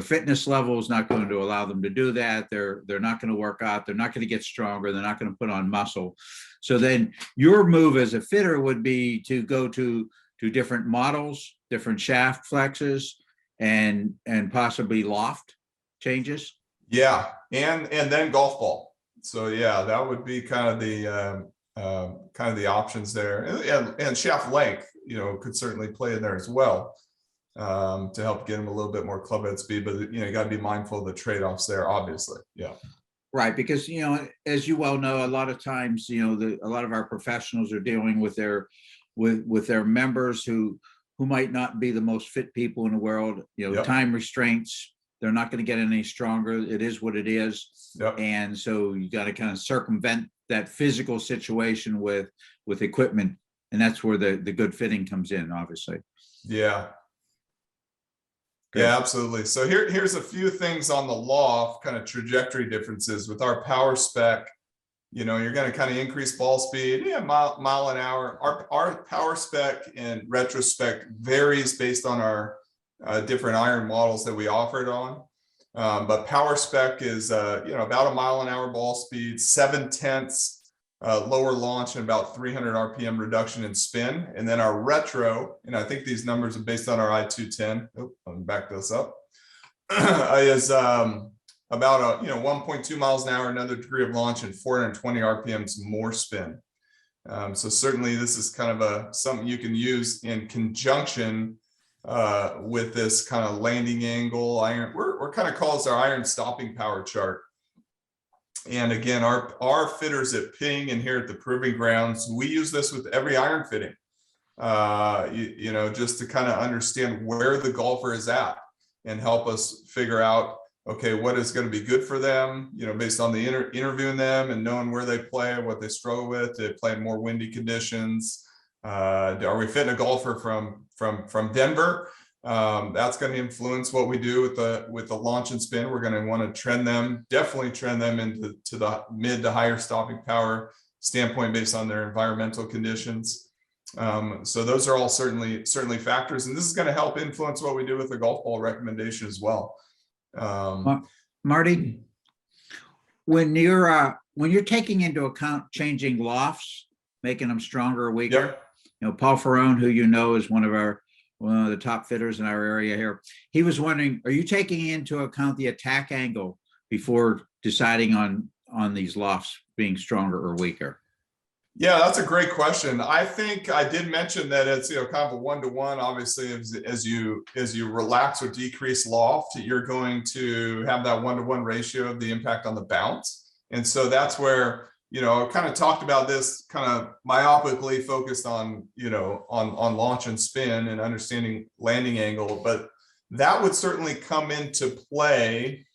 fitness level is not going to allow them to do that. They're not going to work out. They're not going to get stronger. They're not going to put on muscle. So then your move as a fitter would be to go to different models, different shaft flexes, and possibly loft changes. Yeah, and then golf ball. So yeah, that would be kind of the options there, and shaft length, could certainly play in there as well. To help get them a little bit more club head speed, but you got to be mindful of the trade-offs there, obviously. Yeah, right. Because as you well know, a lot of times a lot of our professionals are dealing with their members who might not be the most fit people in the world. Yep. Time restraints. They're not going to get any stronger. It is what it is. Yep. And so you got to kind of circumvent that physical situation with equipment, and that's where the good fitting comes in, obviously. Yeah. Good. Yeah, absolutely. So here's a few things on the Loft, kind of trajectory differences with our power spec. You know, you're going to kind of increase ball speed, yeah, mile an hour. Our power spec and retrospect varies based on our different iron models that we offer it on. But power spec is, you know, about a mile an hour ball speed, 7/10 lower launch, and about 300 RPM reduction in spin. And then our retro, and I think these numbers are based on our I210. Oh, let me back this up. Is about 1.2 miles an hour, another degree of launch, and 420 RPMs more spin. So certainly this is kind of something you can use in conjunction with this kind of landing angle iron. We're kind of calls our iron stopping power chart. And again, our fitters at Ping and here at the Proving Grounds, we use this with every iron fitting, you know, just to kind of understand where the golfer is at and help us figure out, okay, what is going to be good for them, you know, based on the interviewing them and knowing where they play, what they struggle with. Do they play in more windy conditions? Are we fitting a golfer from Denver? That's going to influence what we do with the launch and spin. We're going to want to definitely trend them into the mid to higher stopping power standpoint based on their environmental conditions. So those are all certainly factors, and this is going to help influence what we do with the golf ball recommendation as well. Marty, when you're taking into account changing lofts, making them stronger or weaker, yep. You know, Paul Ferrone, who you know is one of the top fitters in our area here, he was wondering, are you taking into account the attack angle before deciding on these lofts being stronger or weaker? Yeah, that's a great question. I think I did mention that it's, you know, kind of a one-to-one. Obviously, as you relax or decrease loft, you're going to have that one-to-one ratio of the impact on the bounce. And so that's where, you know, I kind of talked about this kind of myopically focused on, you know, on launch and spin and understanding landing angle, but that would certainly come into play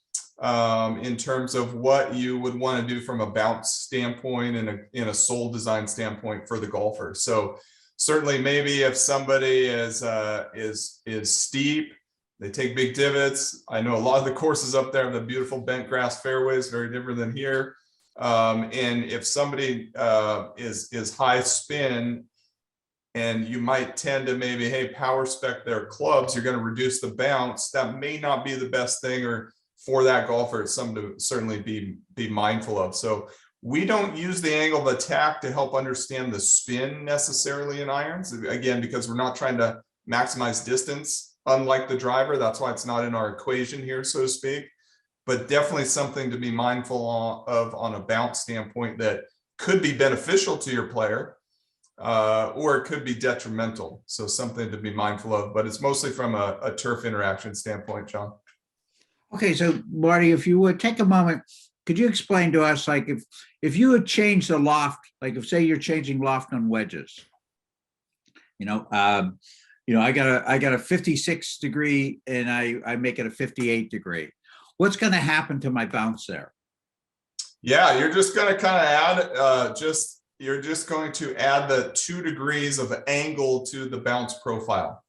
in terms of what you would want to do from a bounce standpoint and in a sole design standpoint for the golfer. So certainly maybe if somebody is steep, they take big divots. I know a lot of the courses up there have the beautiful bent grass fairways, very different than here. And if somebody is high spin, and you might tend to maybe, hey, power spec their clubs, you're going to reduce the bounce. That may not be the best thing, or for that golfer, it's something to certainly be mindful of. So we don't use the angle of attack to help understand the spin necessarily in irons, again, because we're not trying to maximize distance, unlike the driver. That's why it's not in our equation here, so to speak. But definitely something to be mindful of on a bounce standpoint that could be beneficial to your player, or it could be detrimental. So something to be mindful of, but it's mostly from a turf interaction standpoint, John. Okay, so Marty, if you would take a moment, could you explain to us, like if you had changed the loft, like if say you're changing loft on wedges, you know, I got a 56 degree and I make it a 58 degree. What's going to happen to my bounce there? Yeah, you're just going to kind of add you're just going to add the 2 degrees of angle to the bounce profile.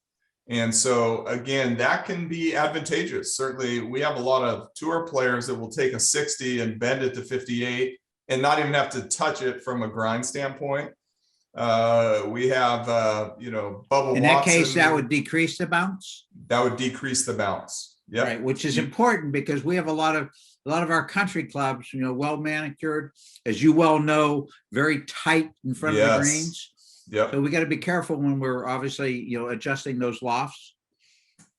And so again, that can be advantageous. Certainly we have a lot of tour players that will take a 60 and bend it to 58 and not even have to touch it from a grind standpoint. We have, Bubba Watson. In that case, that would decrease the bounce? That would decrease the bounce. Yeah. Right, which is important because we have a lot of our country clubs, you know, well manicured, as you well know, very tight in front of the greens. Yep. So we got to be careful when we're obviously, you know, adjusting those lofts.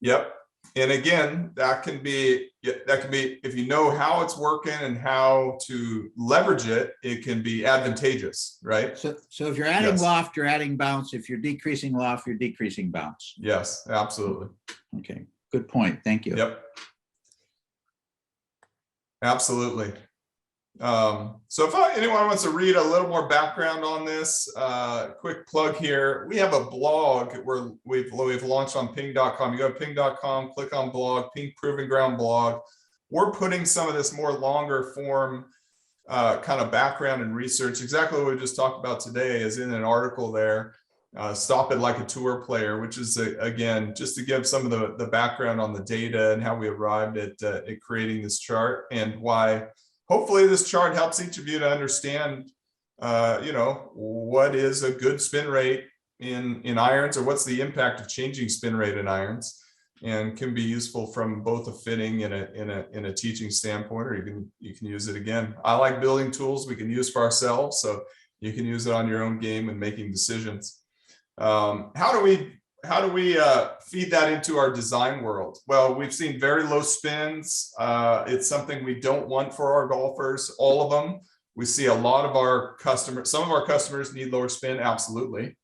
Yep. And again, that can be if you know how it's working and how to leverage it, it can be advantageous, right? So if you're adding loft, you're adding bounce. If you're decreasing loft, you're decreasing bounce. Yes, absolutely. Okay, good point. Thank you. Yep. Absolutely. So if anyone wants to read a little more background on this, quick plug here. We have a blog where we've launched on ping.com. You go to ping.com, click on blog, Ping Proving Ground blog. We're putting some of this more longer form kind of background and research. Exactly what we just talked about today is in an article there. stop it like a tour player, which is, again, just to give some of the background on the data and how we arrived at creating this chart, and why hopefully this chart helps each of you to understand, what is a good spin rate in irons, or what's the impact of changing spin rate in irons, and can be useful from both a fitting and in a teaching standpoint, or you can use it again. I like building tools we can use for ourselves, so you can use it on your own game and making decisions. How do we feed that into our design world? Well, we've seen very low spins. It's something we don't want for our golfers, all of them. We see a lot of our customers, some of our customers need lower spin, absolutely.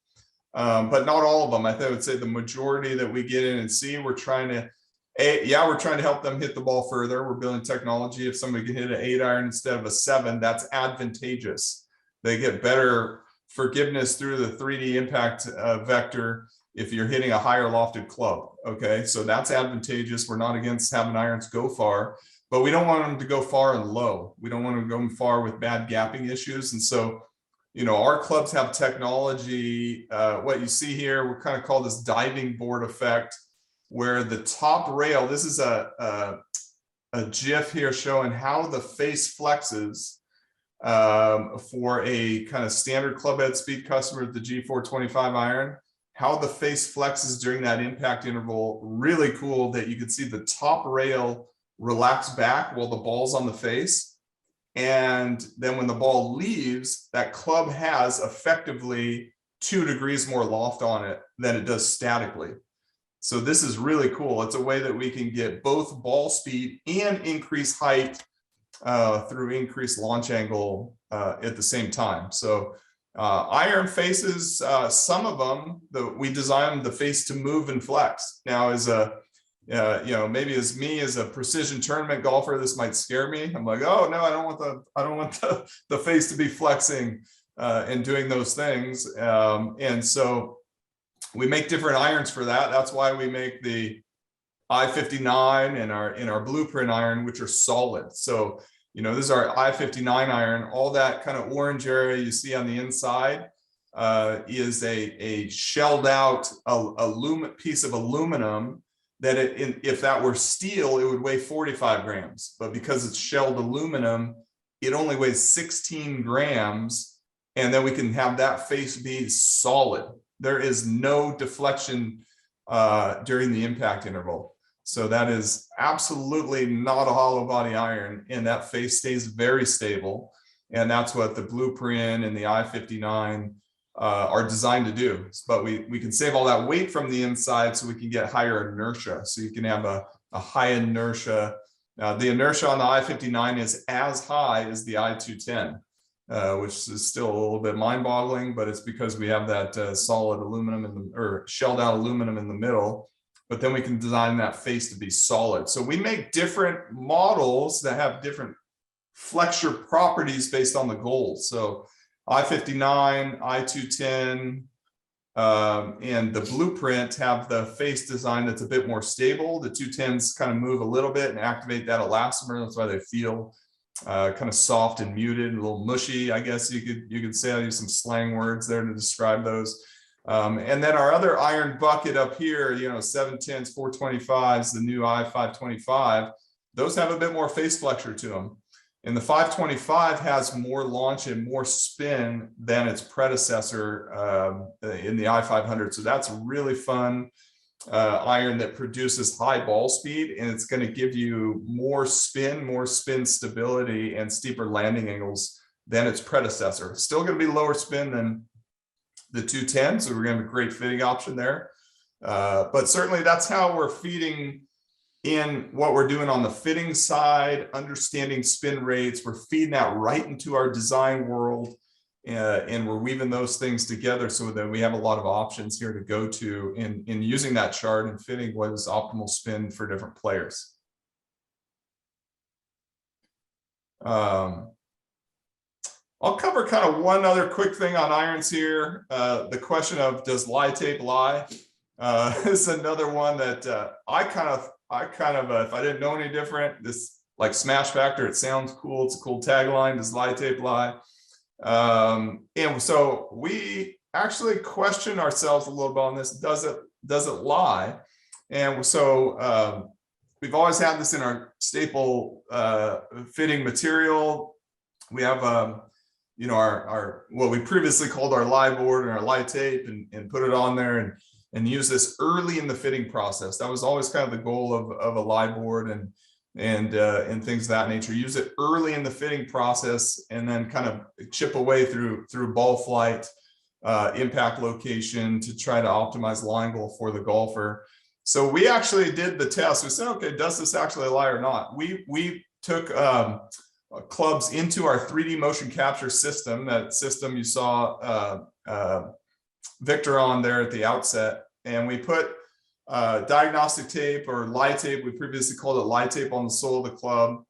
But not all of them. I would say the majority that we get in and see, we're trying to help them hit the ball further. We're building technology. If somebody can hit an 8-iron instead of a 7, that's advantageous. They get better forgiveness through the 3D impact vector if you're hitting a higher lofted club. Okay, so that's advantageous. We're not against having irons go far, but we don't want them to go far and low. We don't want them to go far with bad gapping issues. And so, our clubs have technology. What you see here, we kind of call this diving board effect, where the top rail, this is a GIF here showing how the face flexes for a kind of standard club head speed customer with the G425 iron, how the face flexes during that impact interval. Really cool that you can see the top rail relax back while the ball's on the face. And then when the ball leaves, that club has effectively 2 degrees more loft on it than it does statically. So this is really cool. It's a way that we can get both ball speed and increase height through increased launch angle at the same time. So iron faces, some of them, we design the face to move and flex. Now, as maybe as me as a precision tournament golfer, this might scare me. I'm like, oh no, I don't want the face to be flexing and doing those things. And so we make different irons for that. That's why we make the I-59 and our blueprint iron, which are solid. So, this is our I-59 iron. All that kind of orange area you see on the inside is a shelled out piece of aluminum that if that were steel, it would weigh 45 grams. But because it's shelled aluminum, it only weighs 16 grams. And then we can have that face be solid. There is no deflection during the impact interval. So that is absolutely not a hollow body iron, and that face stays very stable. And that's what the blueprint and the I-59 are designed to do. But we can save all that weight from the inside so we can get higher inertia. So you can have a high inertia. The inertia on the I-59 is as high as the I-210. Which is still a little bit mind-boggling, but it's because we have that solid aluminum or shelled out aluminum in the middle. But then we can design that face to be solid. So we make different models that have different flexure properties based on the goals. So I-59, I-210, and the blueprint have the face design that's a bit more stable. The 210s kind of move a little bit and activate that elastomer. That's why they feel kind of soft and muted, a little mushy, I guess you could say. I use some slang words there to describe those. And then our other iron bucket up here, 710s, 425s, the new I-525, those have a bit more face flexure to them. And the 525 has more launch and more spin than its predecessor in the I-500. So that's a really fun iron that produces high ball speed, and it's going to give you more spin stability, and steeper landing angles than its predecessor. Still going to be lower spin than the 210, so we're going to have a great fitting option there. But certainly that's how we're feeding in what we're doing on the fitting side, understanding spin rates. We're feeding that right into our design world. And we're weaving those things together so that we have a lot of options here to go to in using that chart and fitting what is optimal spin for different players. I'll cover kind of one other quick thing on irons here. The question of, does lie tape lie? Is another one that I kind of if I didn't know any different, this like smash factor, it sounds cool. It's a cool tagline. Does lie tape lie? And so we actually questioned ourselves a little bit on this. Does it lie? And so we've always had this in our staple fitting material. We have our what we previously called our lie board and our lie tape, and put it on there and use this early in the fitting process. That was always kind of the goal of a lie board and things of that nature. Use it early in the fitting process, and then kind of chip away through ball flight, impact location, to try to optimize line goal for the golfer. So we actually did the test. We said, okay, does this actually lie or not? We took clubs into our 3D motion capture system, that system you saw Victor on there at the outset, and we put diagnostic tape, or lie tape, we previously called it lie tape, on the sole of the club,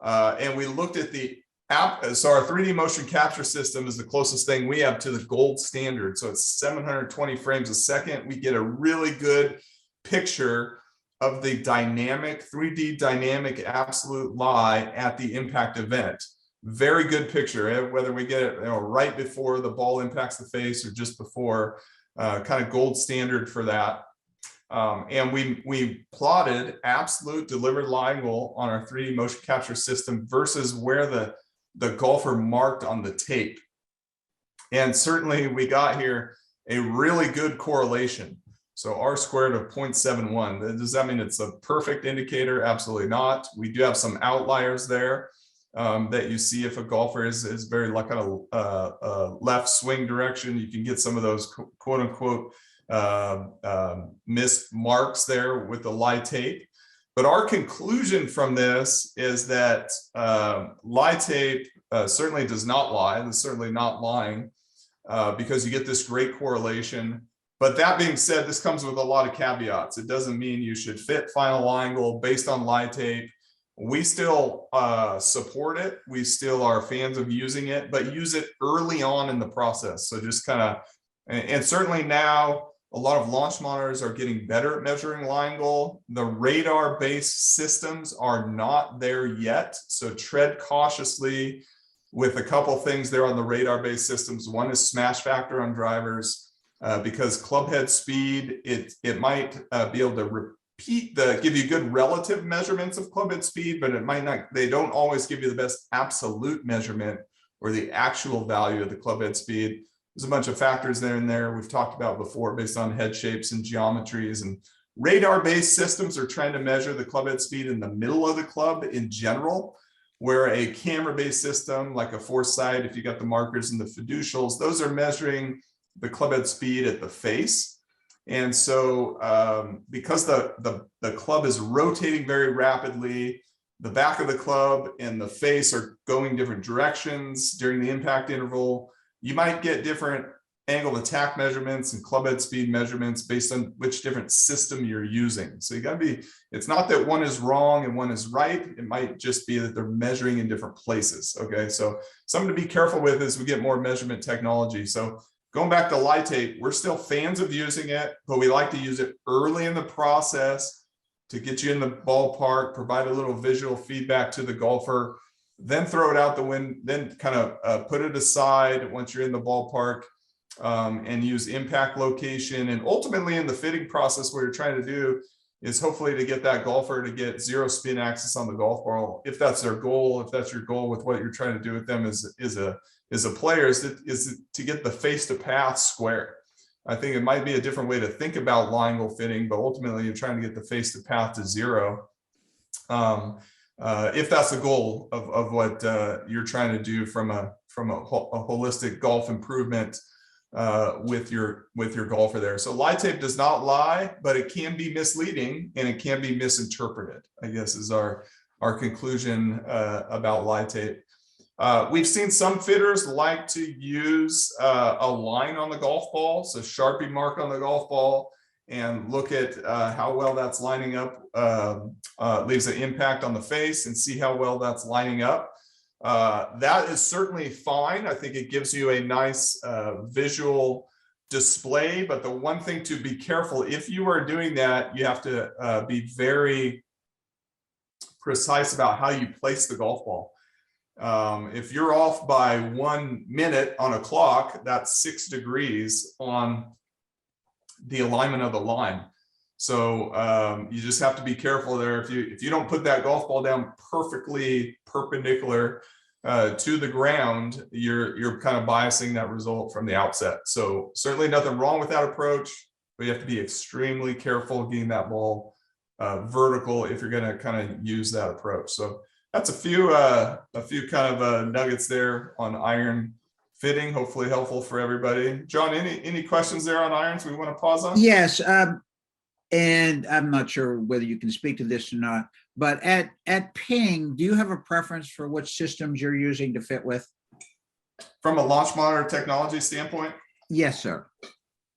and we looked at the app. So our 3D motion capture system is the closest thing we have to the gold standard, so it's 720 frames a second. We get a really good picture of the dynamic 3D dynamic absolute lie at the impact event. Very good picture, whether we get it right before the ball impacts the face or just before, kind of gold standard for that. And we plotted absolute delivered line goal on our 3D motion capture system versus where the golfer marked on the tape. And certainly we got here a really good correlation. So R squared of 0.71. Does that mean it's a perfect indicator? Absolutely not. We do have some outliers there that you see if a golfer is very like kind of left swing direction. You can get some of those quote unquote missed marks there with the lie tape. But our conclusion from this is that lie tape certainly does not lie. It's certainly not lying because you get this great correlation. But that being said, this comes with a lot of caveats. It doesn't mean you should fit final angle based on lie tape. We still support it. We still are fans of using it, but use it early on in the process. So just kind of, and certainly now a lot of launch monitors are getting better at measuring line goal. The radar-based systems are not there yet. So tread cautiously with a couple things there on the radar-based systems. One is smash factor on drivers. Because club head speed, it might be able to give you good relative measurements of club head speed, but it might not. They don't always give you the best absolute measurement or the actual value of the club head speed. There's a bunch of factors there in there we've talked about before based on head shapes and geometries. And radar-based systems are trying to measure the club head speed in the middle of the club in general, where a camera-based system like a Foresight, if you got the markers and the fiducials, those are measuring the club head speed at the face. And so because the club is rotating very rapidly, the back of the club and the face are going different directions during the impact interval, you might get different angle of attack measurements and club head speed measurements based on which different system you're using. So you got to be, it's not that one is wrong and one is right. It might just be that they're measuring in different places. Okay, so something to be careful with as we get more measurement technology. So going back to lie tape, we're still fans of using it, but we like to use it early in the process to get you in the ballpark, provide a little visual feedback to the golfer, then throw it out the window, then kind of put it aside once you're in the ballpark, and use impact location. And ultimately in the fitting process, what you're trying to do is hopefully to get that golfer to get zero spin axis on the golf ball. If that's their goal, if that's your goal with what you're trying to do with them is a player, is to get the face to path square. I think it might be a different way to think about line goal fitting, but ultimately you're trying to get the face to path to zero. If that's the goal of what you're trying to do from a holistic golf improvement with your golfer there. So lie tape does not lie, but it can be misleading and it can be misinterpreted, I guess is our conclusion about lie tape. We've seen some fitters like to use a line on the golf ball, so Sharpie mark on the golf ball, and look at how well that's lining up, leaves an impact on the face, and see how well that's lining up. That is certainly fine. I think it gives you a nice visual display, but the one thing to be careful, if you are doing that, you have to be very precise about how you place the golf ball. If you're off by 1 minute on a clock, that's 6 degrees on the alignment of the line. So you just have to be careful there. If you don't put that golf ball down perfectly perpendicular to the ground, you're kind of biasing that result from the outset. So certainly nothing wrong with that approach, but you have to be extremely careful getting that ball vertical if you're going to kind of use that approach. So that's a few kind of nuggets there on iron fitting. Hopefully helpful for everybody. John, any questions there on irons we want to pause on? Yes, and I'm not sure whether you can speak to this or not, but at PING, do you have a preference for which systems you're using to fit with? From a launch monitor technology standpoint? Yes, sir.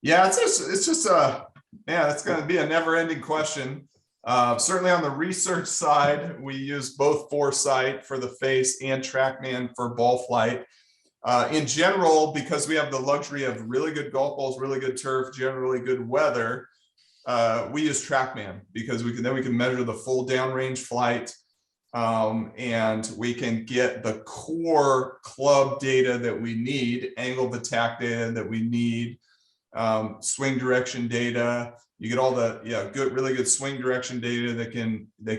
Yeah, it's just it's going to be a never-ending question. Certainly on the research side, we use both Foresight for the face and TrackMan for ball flight. In general, because we have the luxury of really good golf balls, really good turf, generally good weather, we use TrackMan because we can measure the full downrange flight, and we can get the core club data that we need, angle of attack data that we need, swing direction data. You get all the really good swing direction data that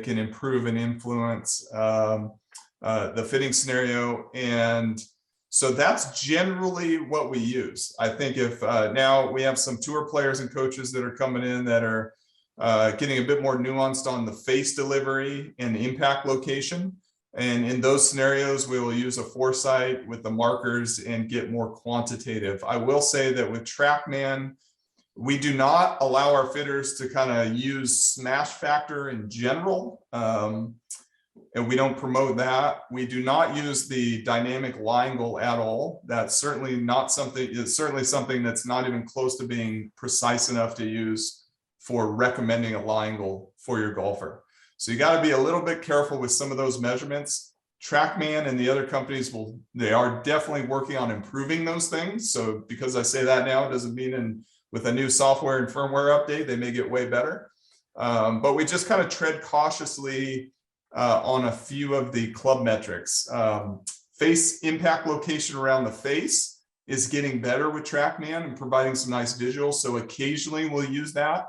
can improve and influence the fitting scenario. And so that's generally what we use. I think if now we have some tour players and coaches that are coming in that are getting a bit more nuanced on the face delivery and impact location. And in those scenarios, we will use a Foresight with the markers and get more quantitative. I will say that with TrackMan, we do not allow our fitters to kind of use smash factor in general. And we don't promote that. We do not use the dynamic line goal at all. That's certainly not something, it's certainly something that's not even close to being precise enough to use for recommending a line goal for your golfer. So you got to be a little bit careful with some of those measurements. TrackMan and the other companies they are definitely working on improving those things. So because I say that now, doesn't mean with a new software and firmware update, they may get way better. But we just kind of tread cautiously on a few of the club metrics. Face impact location around the face is getting better with TrackMan and providing some nice visuals. So occasionally we'll use that,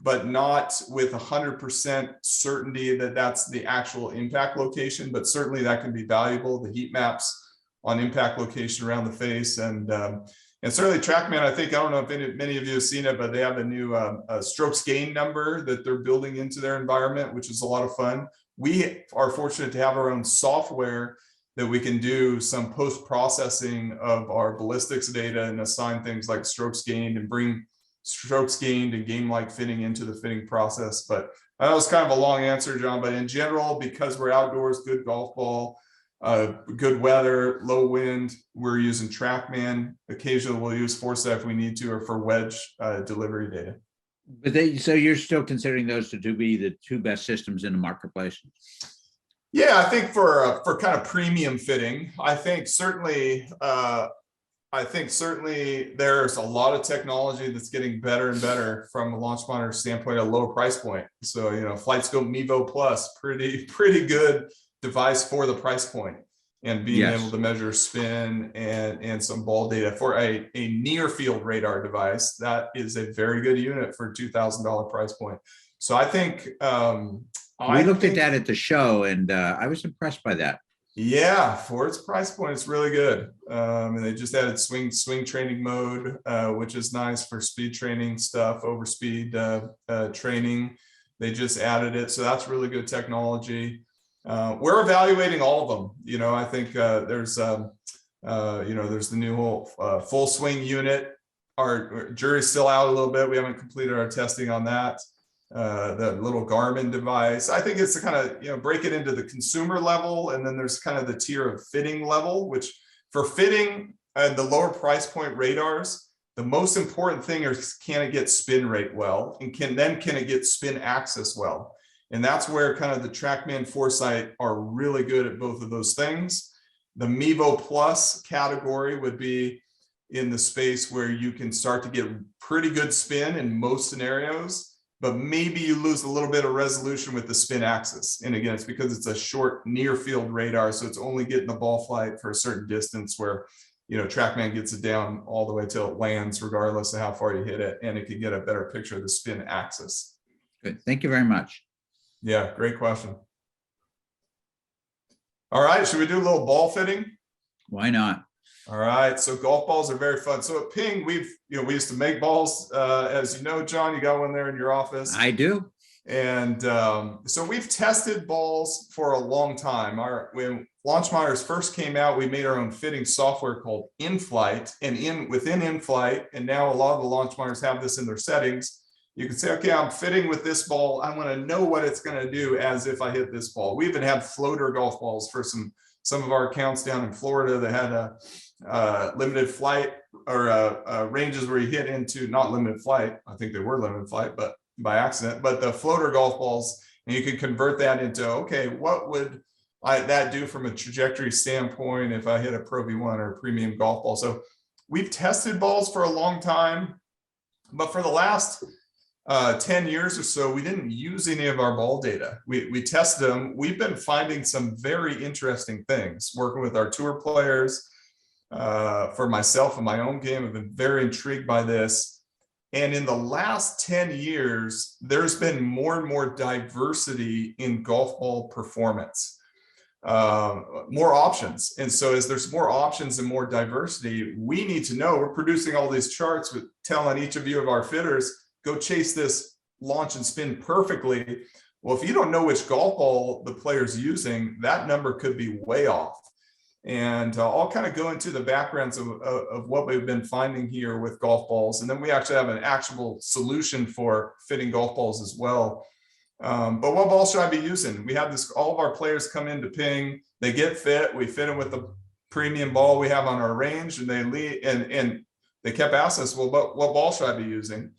but not with 100% certainty that that's the actual impact location, but certainly that can be valuable. The heat maps on impact location around the face, and certainly TrackMan, I don't know if many of you have seen it, but they have a new strokes gain number that they're building into their environment, which is a lot of fun. We are fortunate to have our own software that we can do some post-processing of our ballistics data and assign things like strokes gained and bring strokes gained and game-like fitting into the fitting process. But that was kind of a long answer, John, but in general, because we're outdoors, good golf ball, good weather, low wind, we're using TrackMan. Occasionally we'll use Foresight if we need to, or for wedge delivery data. But so you're still considering those to be the two best systems in the marketplace? Yeah, I think for kind of premium fitting, I think certainly there's a lot of technology that's getting better and better from a launch monitor standpoint at a lower price point. So, FlightScope Mevo Plus, pretty good device for the price point, and being able to measure spin and some ball data for a near field radar device. That is a very good unit for a $2,000 price point. So I think we looked at that at the show, and I was impressed by that. Yeah, for its price point, it's really good. And they just added swing training mode, which is nice for speed training stuff, over speed training. They just added it, so that's really good technology. We're evaluating all of them. I think there's the new whole full swing unit. Our jury's still out a little bit. We haven't completed our testing on that. The little Garmin device. I think it's to kind of, break it into the consumer level, and then there's kind of the tier of fitting level, which for fitting the lower price point radars, the most important thing is, can it get spin rate well, and can it get spin axis well? And that's where kind of the TrackMan Foresight are really good at both of those things. The Mevo Plus category would be in the space where you can start to get pretty good spin in most scenarios. but maybe you lose a little bit of resolution with the spin axis. And again, it's because it's a short near field radar, so it's only getting the ball flight for a certain distance where, you know, TrackMan gets it down all the way till it lands, regardless of how far you hit it, and it can get a better picture of the spin axis. Good. Thank you very much. Yeah, great question. All right, should we do a little ball fitting? Why not? All right, so golf balls are very fun. So at Ping, we used to make balls, as you know, John, you got one there in your office. I do. And so we've tested balls for a long time. When Launchmeyers first came out, we made our own fitting software called InFlight, and within InFlight, and now a lot of the Launchmeyers have this in their settings. You can say, okay, I'm fitting with this ball. I want to know what it's going to do as if I hit this ball. We even had floater golf balls for some of our accounts down in Florida that had a limited flight or ranges where you hit into, not limited flight. I think they were limited flight, but by accident, but the floater golf balls, and you could convert that into, okay, what would that do from a trajectory standpoint if I hit a Pro V1 or a premium golf ball? So we've tested balls for a long time, but for the last 10 years or so, we didn't use any of our ball data. We tested them. We've been finding some very interesting things working with our tour players. For myself and my own game, I've been very intrigued by this. And in the last 10 years, there's been more and more diversity in golf ball performance, more options. And so as there's more options and more diversity, we need to know, we're producing all these charts with telling each of you of our fitters, go chase this launch and spin perfectly. Well, if you don't know which golf ball the player's using, that number could be way off. And I'll kind of go into the backgrounds of what we've been finding here with golf balls. And then we actually have an actual solution for fitting golf balls as well. But what ball should I be using? We have this, all of our players come into Ping, they get fit, we fit them with the premium ball we have on our range, and they lead, and they kept asking us, well, what ball should I be using?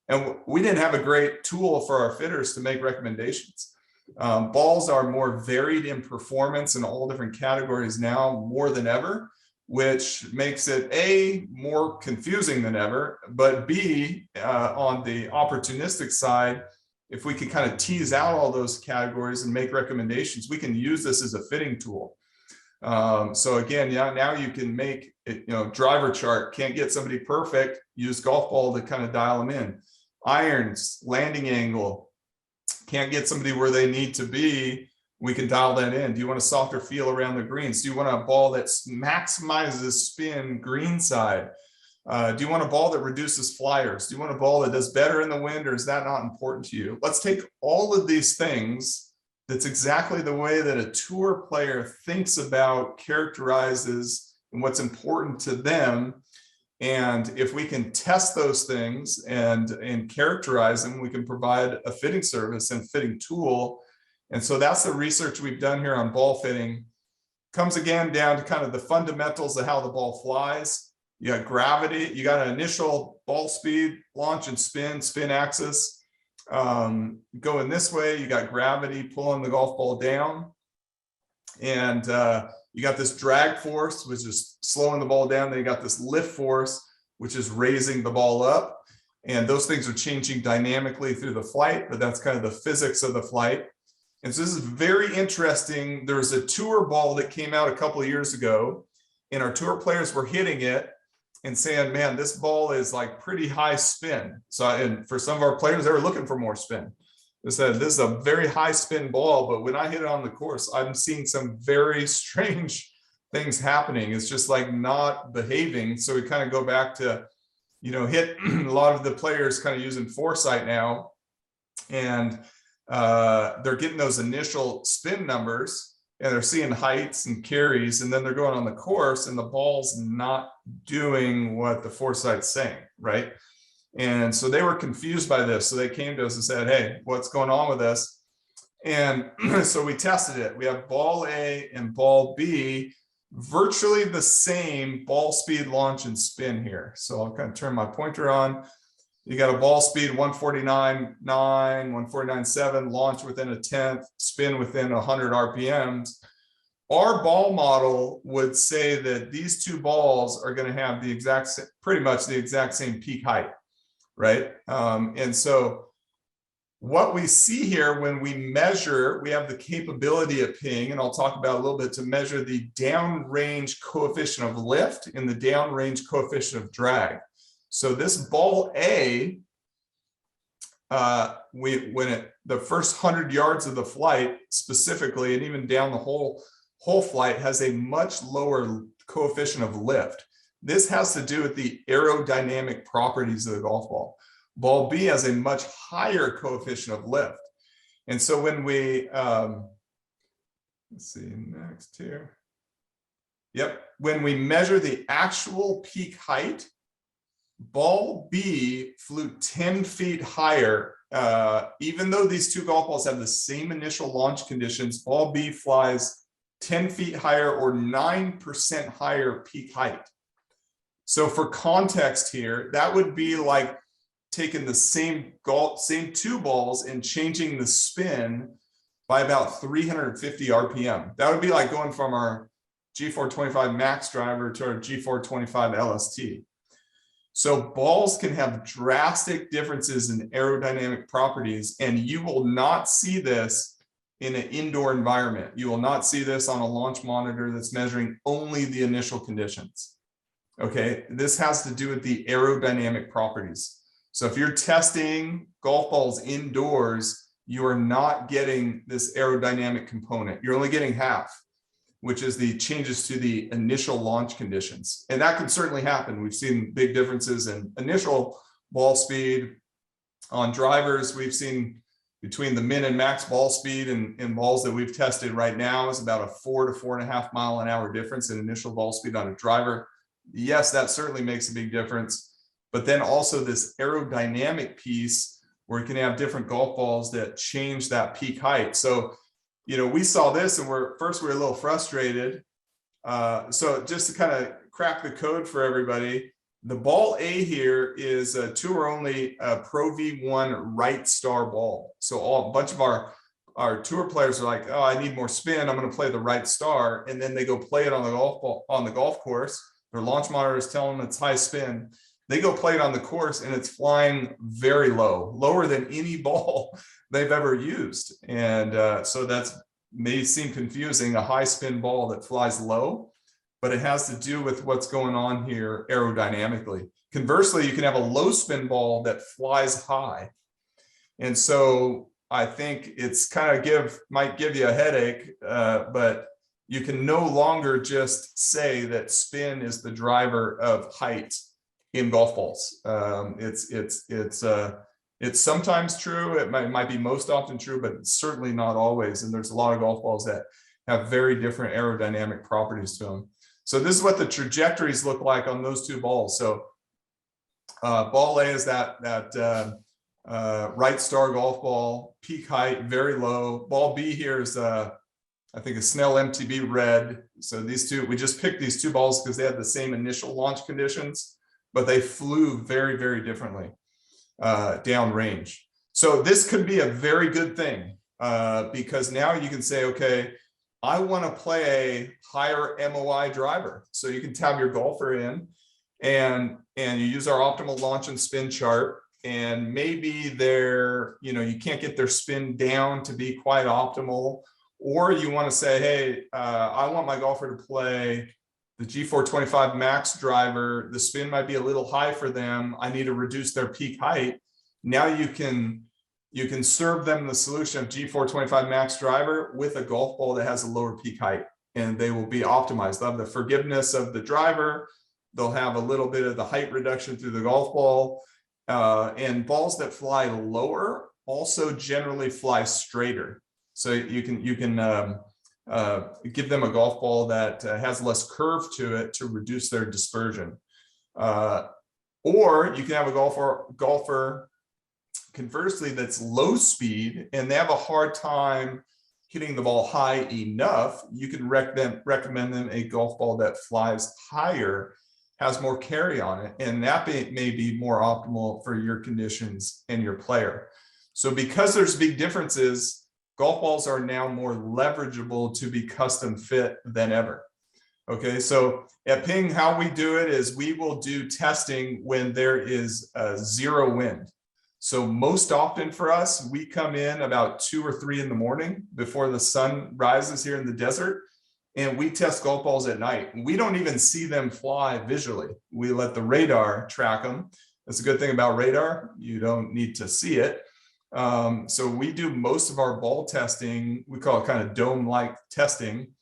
And we didn't have a great tool for our fitters to make recommendations. Balls are more varied in performance in all different categories now more than ever, which makes it A, more confusing than ever, but B, on the opportunistic side, if we can kind of tease out all those categories and make recommendations, we can use this as a fitting tool. So again, yeah, now you can make it, driver chart, can't get somebody perfect, use golf ball to kind of dial them in. Irons, landing angle, can't get somebody where they need to be, we can dial that in. Do you want a softer feel around the greens? Do you want a ball that maximizes spin green side? Do you want a ball that reduces flyers? Do you want a ball that does better in the wind, or is that not important to you? Let's take all of these things. That's exactly the way that a tour player thinks about, characterizes, and what's important to them. And if we can test those things and characterize them, we can provide a fitting service and fitting tool. And so that's the research we've done here on ball fitting. Comes again down to kind of the fundamentals of how the ball flies. You got gravity, you got an initial ball speed, launch and spin axis. Going this way, you got gravity pulling the golf ball down. And you got this drag force, which is slowing the ball down. Then you got this lift force, which is raising the ball up. And those things are changing dynamically through the flight, but that's kind of the physics of the flight. And so this is very interesting. There's a tour ball that came out a couple of years ago, and our tour players were hitting it and saying, man, this ball is like pretty high spin. So, and for some of our players, they were looking for more spin. They said, this is a very high spin ball, but when I hit it on the course, I'm seeing some very strange things happening. It's just like not behaving. So we kind of go back to, hit a lot of the players kind of using Foresight now, and they're getting those initial spin numbers, and they're seeing heights and carries, and then they're going on the course and the ball's not doing what the Foresight's saying, right? And so they were confused by this. So they came to us and said, hey, what's going on with this? And so we tested it. We have ball A and ball B, virtually the same ball speed, launch, and spin here. So I'll kind of turn my pointer on. You got a ball speed 149.9, 149.7, launch within a tenth, spin within 100 RPMs. Our ball model would say that these two balls are going to have the exact, pretty much the exact same peak height. Right. And so what we see here when we measure, we have the capability at PING, and I'll talk about a little bit, to measure the downrange coefficient of lift and the downrange coefficient of drag. So this ball A, the first 100 yards of the flight specifically, and even down the whole flight, has a much lower coefficient of lift. This has to do with the aerodynamic properties of the golf ball. Ball B has a much higher coefficient of lift. And so when we, let's see next here. Yep, when we measure the actual peak height, ball B flew 10 feet higher. Even though these two golf balls have the same initial launch conditions, ball B flies 10 feet higher, or 9% higher peak height. So for context here, that would be like taking the same two balls and changing the spin by about 350 RPM. That would be like going from our G425 max driver to our G425 LST. So balls can have drastic differences in aerodynamic properties, and you will not see this in an indoor environment. You will not see this on a launch monitor that's measuring only the initial conditions. Okay, this has to do with the aerodynamic properties. So if you're testing golf balls indoors, you are not getting this aerodynamic component. You're only getting half, which is the changes to the initial launch conditions. And that can certainly happen. We've seen big differences in initial ball speed. On drivers, we've seen between the min and max ball speed and balls that we've tested right now is about a 4 to 4.5 mile an hour difference in initial ball speed on a driver. Yes, that certainly makes a big difference. But then also this aerodynamic piece where you can have different golf balls that change that peak height. So, you know, we saw this and we were a little frustrated. So just to kind of crack the code for everybody, the ball A here is a tour only Pro V1 right star ball. So a bunch of our tour players are like, oh, I need more spin, I'm going to play the right star. And then they go play it on the golf course. Their launch monitor is telling them it's high spin. They go play it on the course and it's flying very low, lower than any ball they've ever used. And so that's may seem confusing, a high spin ball that flies low, but it has to do with what's going on here aerodynamically. Conversely, you can have a low spin ball that flies high. And so I think it's kind of might give you a headache, but you can no longer just say that spin is the driver of height in golf balls. It's sometimes true. It might be most often true, but it's certainly not always. And there's a lot of golf balls that have very different aerodynamic properties to them. So this is what the trajectories look like on those two balls. So ball A is that right star golf ball, peak height, very low. Ball B here is I think a Snell MTB red. So these two, we just picked these two balls because they had the same initial launch conditions, but they flew very, very differently downrange. So this could be a very good thing because now you can say, okay, I want to play a higher MOI driver. So you can tab your golfer in and you use our optimal launch and spin chart. And maybe you can't get their spin down to be quite optimal. Or you want to say, hey, I want my golfer to play the G425 max driver. The spin might be a little high for them. I need to reduce their peak height. Now you can serve them the solution of G425 max driver with a golf ball that has a lower peak height, and they will be optimized. They'll have the forgiveness of the driver. They'll have a little bit of the height reduction through the golf ball. And balls that fly lower also generally fly straighter. So you can give them a golf ball that has less curve to it to reduce their dispersion. Or you can have a golfer conversely that's low speed and they have a hard time hitting the ball high enough. You can recommend them a golf ball that flies higher, has more carry on it, and that may be more optimal for your conditions and your player. So because there's big differences, golf balls are now more leverageable to be custom fit than ever. Okay, so at PING, how we do it is we will do testing when there is zero wind. So most often for us, we come in about 2 or 3 in the morning before the sun rises here in the desert, and we test golf balls at night. We don't even see them fly visually. We let the radar track them. That's a good thing about radar. You don't need to see it. So we do most of our ball testing, we call it kind of dome-like testing,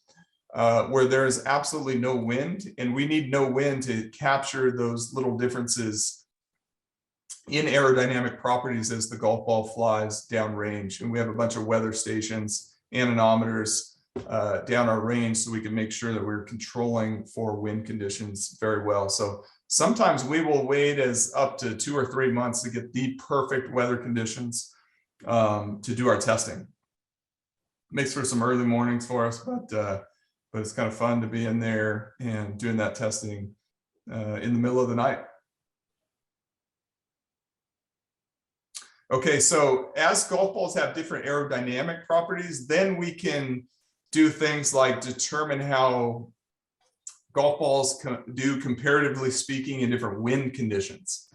where there is absolutely no wind, and we need no wind to capture those little differences in aerodynamic properties as the golf ball flies downrange. And we have a bunch of weather stations, anemometers down our range, so we can make sure that we're controlling for wind conditions very well. So sometimes we will wait as up to 2 or 3 months to get the perfect weather conditions to do our testing. Makes for some early mornings for us, but it's kind of fun to be in there and doing that testing in the middle of the night. Okay, so as golf balls have different aerodynamic properties, then we can do things like determine how golf balls do comparatively speaking in different wind conditions.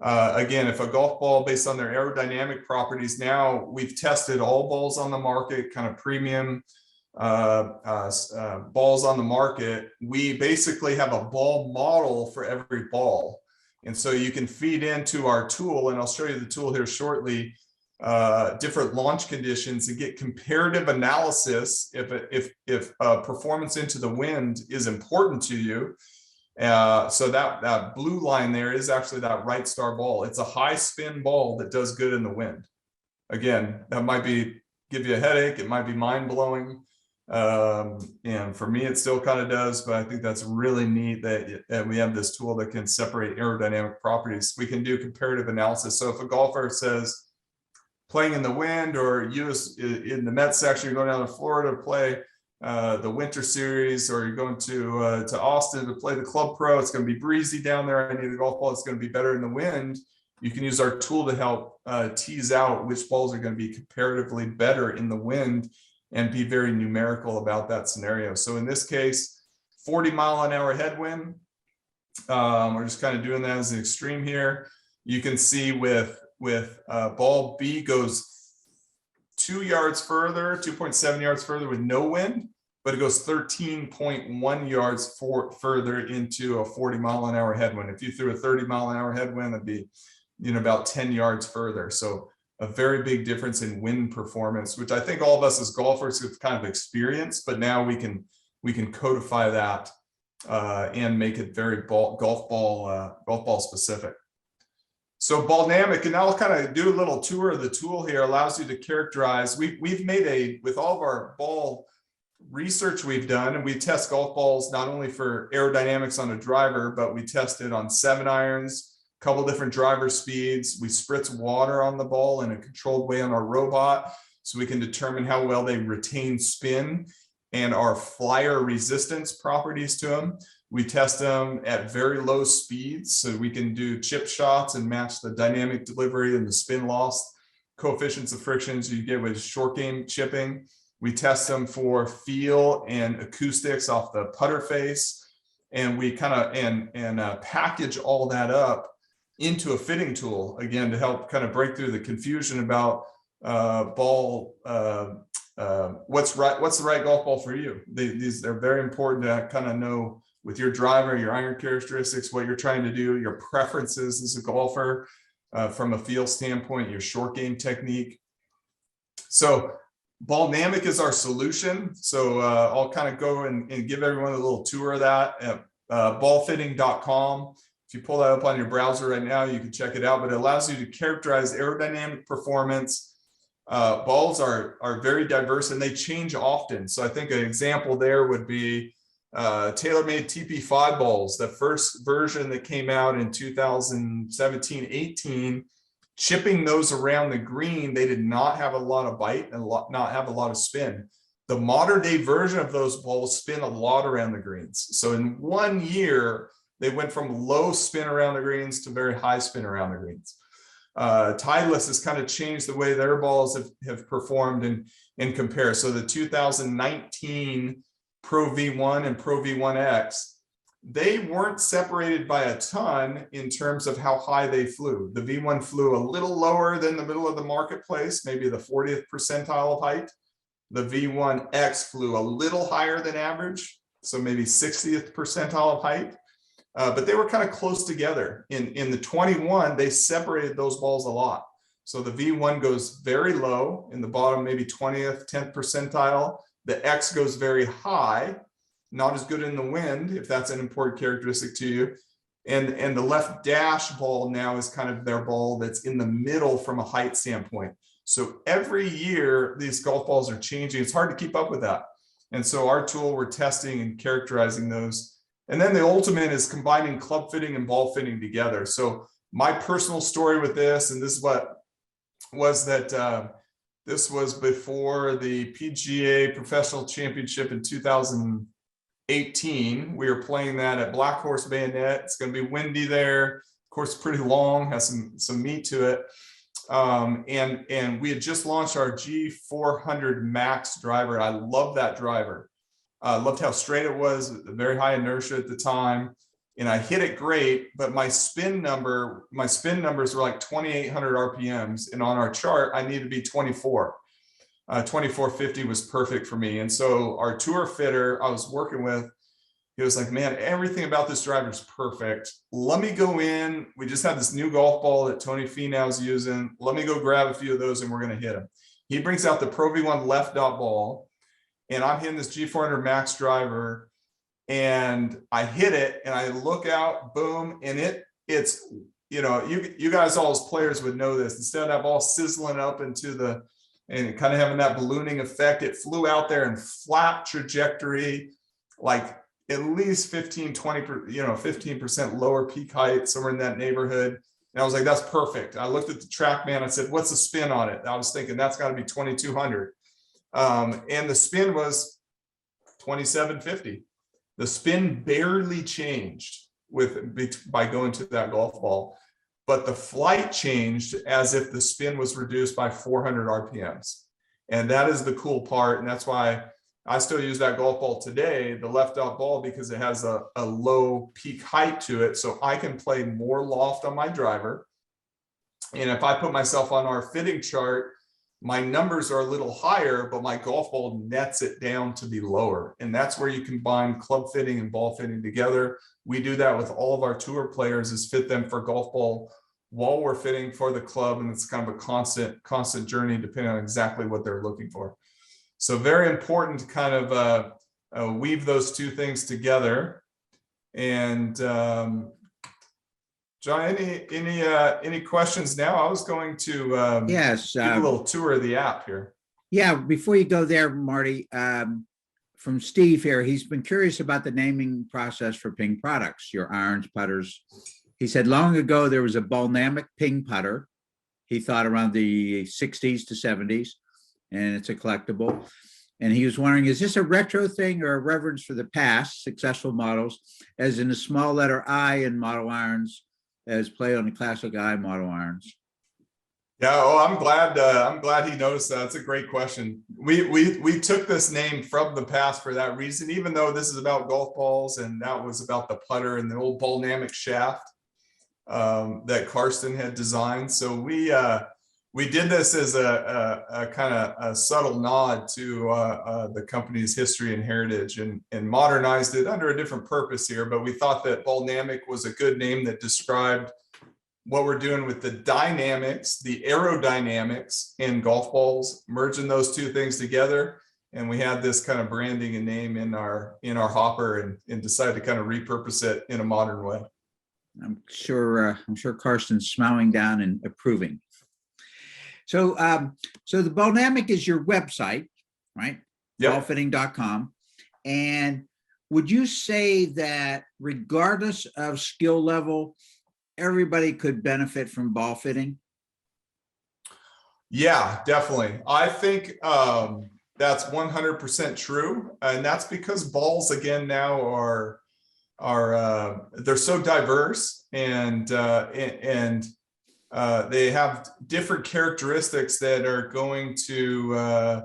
Again, if a golf ball based on their aerodynamic properties, now we've tested all balls on the market, kind of premium balls on the market. We basically have a ball model for every ball. And so you can feed into our tool, and I'll show you the tool here shortly, different launch conditions and get comparative analysis if performance into the wind is important to you. So that blue line there is actually that right star ball. It's a high spin ball that does good in the wind. Again, that might give you a headache. It might be mind blowing. And for me, it still kind of does, but I think that's really neat that we have this tool that can separate aerodynamic properties. We can do comparative analysis. So if a golfer says, playing in the wind, or you in the Met section, you're going down to Florida to play the Winter Series, or you're going to Austin to play the Club Pro, it's going to be breezy down there. I need a golf ball that's going to be better in the wind. You can use our tool to help tease out which balls are going to be comparatively better in the wind, and be very numerical about that scenario. So in this case, 40-mile-an-hour headwind. We're just kind of doing that as an extreme here. You can see with ball B goes 2 yards further, 2.7 yards further with no wind, but it goes 13.1 yards further into a 40-mile-an-hour headwind. If you threw a 30-mile-an-hour headwind, that'd be about 10 yards further. So a very big difference in wind performance, which I think all of us as golfers have kind of experienced, but now we can codify that and make it very golf ball specific. So Balldynamic, and I'll kind of do a little tour of the tool here, allows you to characterize. We've made with all of our ball research we've done, and we test golf balls not only for aerodynamics on a driver, but we test it on 7-irons, couple different driver speeds. We spritz water on the ball in a controlled way on our robot, so we can determine how well they retain spin and our flyer resistance properties to them. We test them at very low speeds, so we can do chip shots and match the dynamic delivery and the spin loss coefficients of frictions you get with short game chipping. We test them for feel and acoustics off the putter face, and we kind of package all that up into a fitting tool, again, to help kind of break through the confusion about ball, what's the right golf ball for you. They're very important to kind of know with your driver, your iron characteristics, what you're trying to do, your preferences as a golfer from a feel standpoint, your short game technique. So Balldynamic is our solution. So I'll kind of go and give everyone a little tour of that at ballfitting.com. If you pull that up on your browser right now, you can check it out, but it allows you to characterize aerodynamic performance. Balls are very diverse and they change often. So I think an example there would be TaylorMade TP5 balls. The first version that came out in 2017-18, chipping those around the green, they did not have a lot of bite and not have a lot of spin. The modern day version of those balls spin a lot around the greens. So in 1 year, they went from low spin around the greens to very high spin around the greens. Titleist has kind of changed the way their balls have performed and compare. So the 2019 Pro V1 and Pro V1X they weren't separated by a ton in terms of how high they flew. The V1 flew a little lower than the middle of the marketplace, maybe the 40th percentile of height. The V1X flew a little higher than average, so maybe 60th percentile of height. But they were kind of close together. In the 21, they separated those balls a lot. So the V1 goes very low in the bottom, maybe 20th, 10th percentile. The X goes very high, not as good in the wind, if that's an important characteristic to you. And the left dash ball now is kind of their ball that's in the middle from a height standpoint. So every year, these golf balls are changing. It's hard to keep up with that. And so our tool, we're testing and characterizing those. And then the ultimate is combining club fitting and ball fitting together. So my personal story with this, and this is what was that this was before the PGA Professional Championship in 2018. We were playing that at Black Horse Bayonet. It's going to be windy there. Of course, pretty long, has some meat to it. And we had just launched our G400 Max driver. I love that driver. Loved how straight it was, very high inertia at the time. And I hit it great, but my spin numbers were like 2,800 RPMs. And on our chart, I needed to be 24. 2450 was perfect for me. And so our tour fitter I was working with, he was like, man, everything about this driver is perfect. Let me go in. We just had this new golf ball that Tony Finau's using. Let me go grab a few of those and we're going to hit them. He brings out the Pro V1 left dot ball, and I'm hitting this G400 Max driver, and I hit it and I look out, boom, and it's, you know, you guys all as players would know this. Instead of that ball sizzling up into the, and kind of having that ballooning effect, it flew out there in flat trajectory, like at least 15, 20, 15% lower peak height, somewhere in that neighborhood. And I was like, that's perfect. I looked at the TrackMan. I said, what's the spin on it? I was thinking that's got to be 2,200. And the spin was 2,750. The spin barely changed by going to that golf ball, but the flight changed as if the spin was reduced by 400 RPMs. And that is the cool part. And that's why I still use that golf ball today, the left out ball, because it has a low peak height to it. So I can play more loft on my driver. And if I put myself on our fitting chart, my numbers are a little higher, but my golf ball nets it down to be lower. And that's where you combine club fitting and ball fitting together. We do that with all of our tour players, is fit them for golf ball while we're fitting for the club. And it's kind of a constant journey depending on exactly what they're looking for. So very important to kind of weave those two things together. And John, any questions now? I was going to yes, give a little tour of the app here. Yeah, before you go there, Marty, from Steve here, he's been curious about the naming process for Ping products, your irons, putters. He said long ago there was a Balnamic Ping putter. He thought around the 60s to 70s, and it's a collectible. And he was wondering, is this a retro thing or a reverence for the past successful models, as in a small letter I in model irons, as played on the classic I model irons? Yeah, I'm glad he noticed that. It's a great question. We took this name from the past for that reason, even though this is about golf balls and that was about the putter and the old Balnamic shaft that Karsten had designed. So we did this as a kind of a subtle nod to the company's history and heritage, and modernized it under a different purpose here. But we thought that Balnamic was a good name that described what we're doing with the dynamics, the aerodynamics in golf balls, merging those two things together. And we had this kind of branding and name in our hopper, and decided to kind of repurpose it in a modern way. I'm sure Karsten's smiling down and approving. So, so the Balnamic is your website, right? Yep. Ballfitting.com. And would you say that regardless of skill level, everybody could benefit from ball fitting? Yeah, definitely. I think that's 100% true. And that's because balls, again, now are they're so diverse, and they have different characteristics that are going to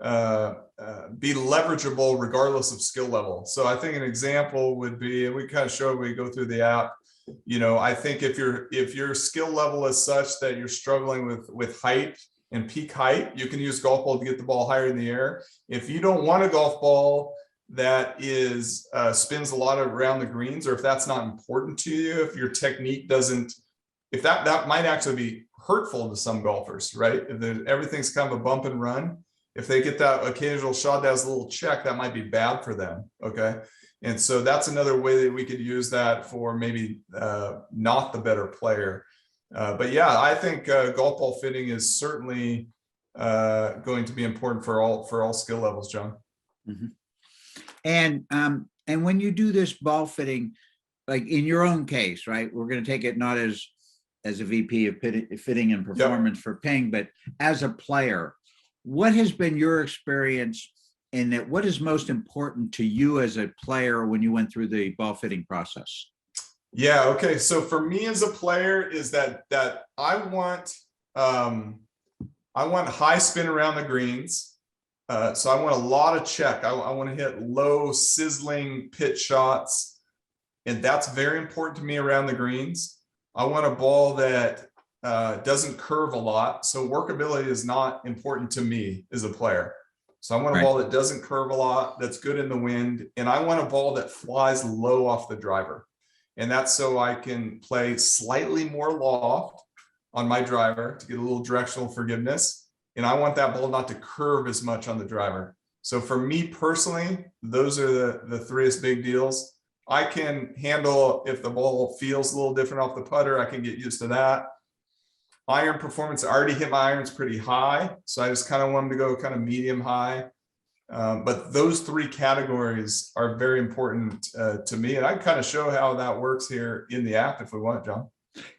be leverageable regardless of skill level. So I think an example would be, and we kind of show we go through the app, I think if your skill level is such that you're struggling with height and peak height, you can use golf ball to get the ball higher in the air. If you don't want a golf ball that is spins a lot around the greens, or if that's not important to you, if your technique doesn't, if that might actually be hurtful to some golfers, right? If everything's kind of a bump and run, if they get that occasional shot that has a little check, that might be bad for them. Okay. And so that's another way that we could use that for maybe not the better player. But yeah, I think golf ball fitting is certainly going to be important for all skill levels, John. Mm-hmm. And when you do this ball fitting, like in your own case, right? We're going to take it not as a VP of fitting and performance for PING, but as a player, what has been your experience in that? What is most important to you as a player when you went through the ball fitting process? Yeah. Okay. So for me as a player is that I want high spin around the greens. So I want a lot of check. I want to hit low sizzling pitch shots. And that's very important to me around the greens. I want a ball that doesn't curve a lot. So workability is not important to me as a player. So I want a ball that doesn't curve a lot, that's good in the wind. And I want a ball that flies low off the driver. And that's so I can play slightly more loft on my driver to get a little directional forgiveness. And I want that ball not to curve as much on the driver. So for me personally, those are the three big deals. I can handle if the ball feels a little different off the putter, I can get used to that. Iron performance, I already hit my irons pretty high. So I just kind of want them to go kind of medium high. But those three categories are very important to me. And I can kind of show how that works here in the app if we want, John.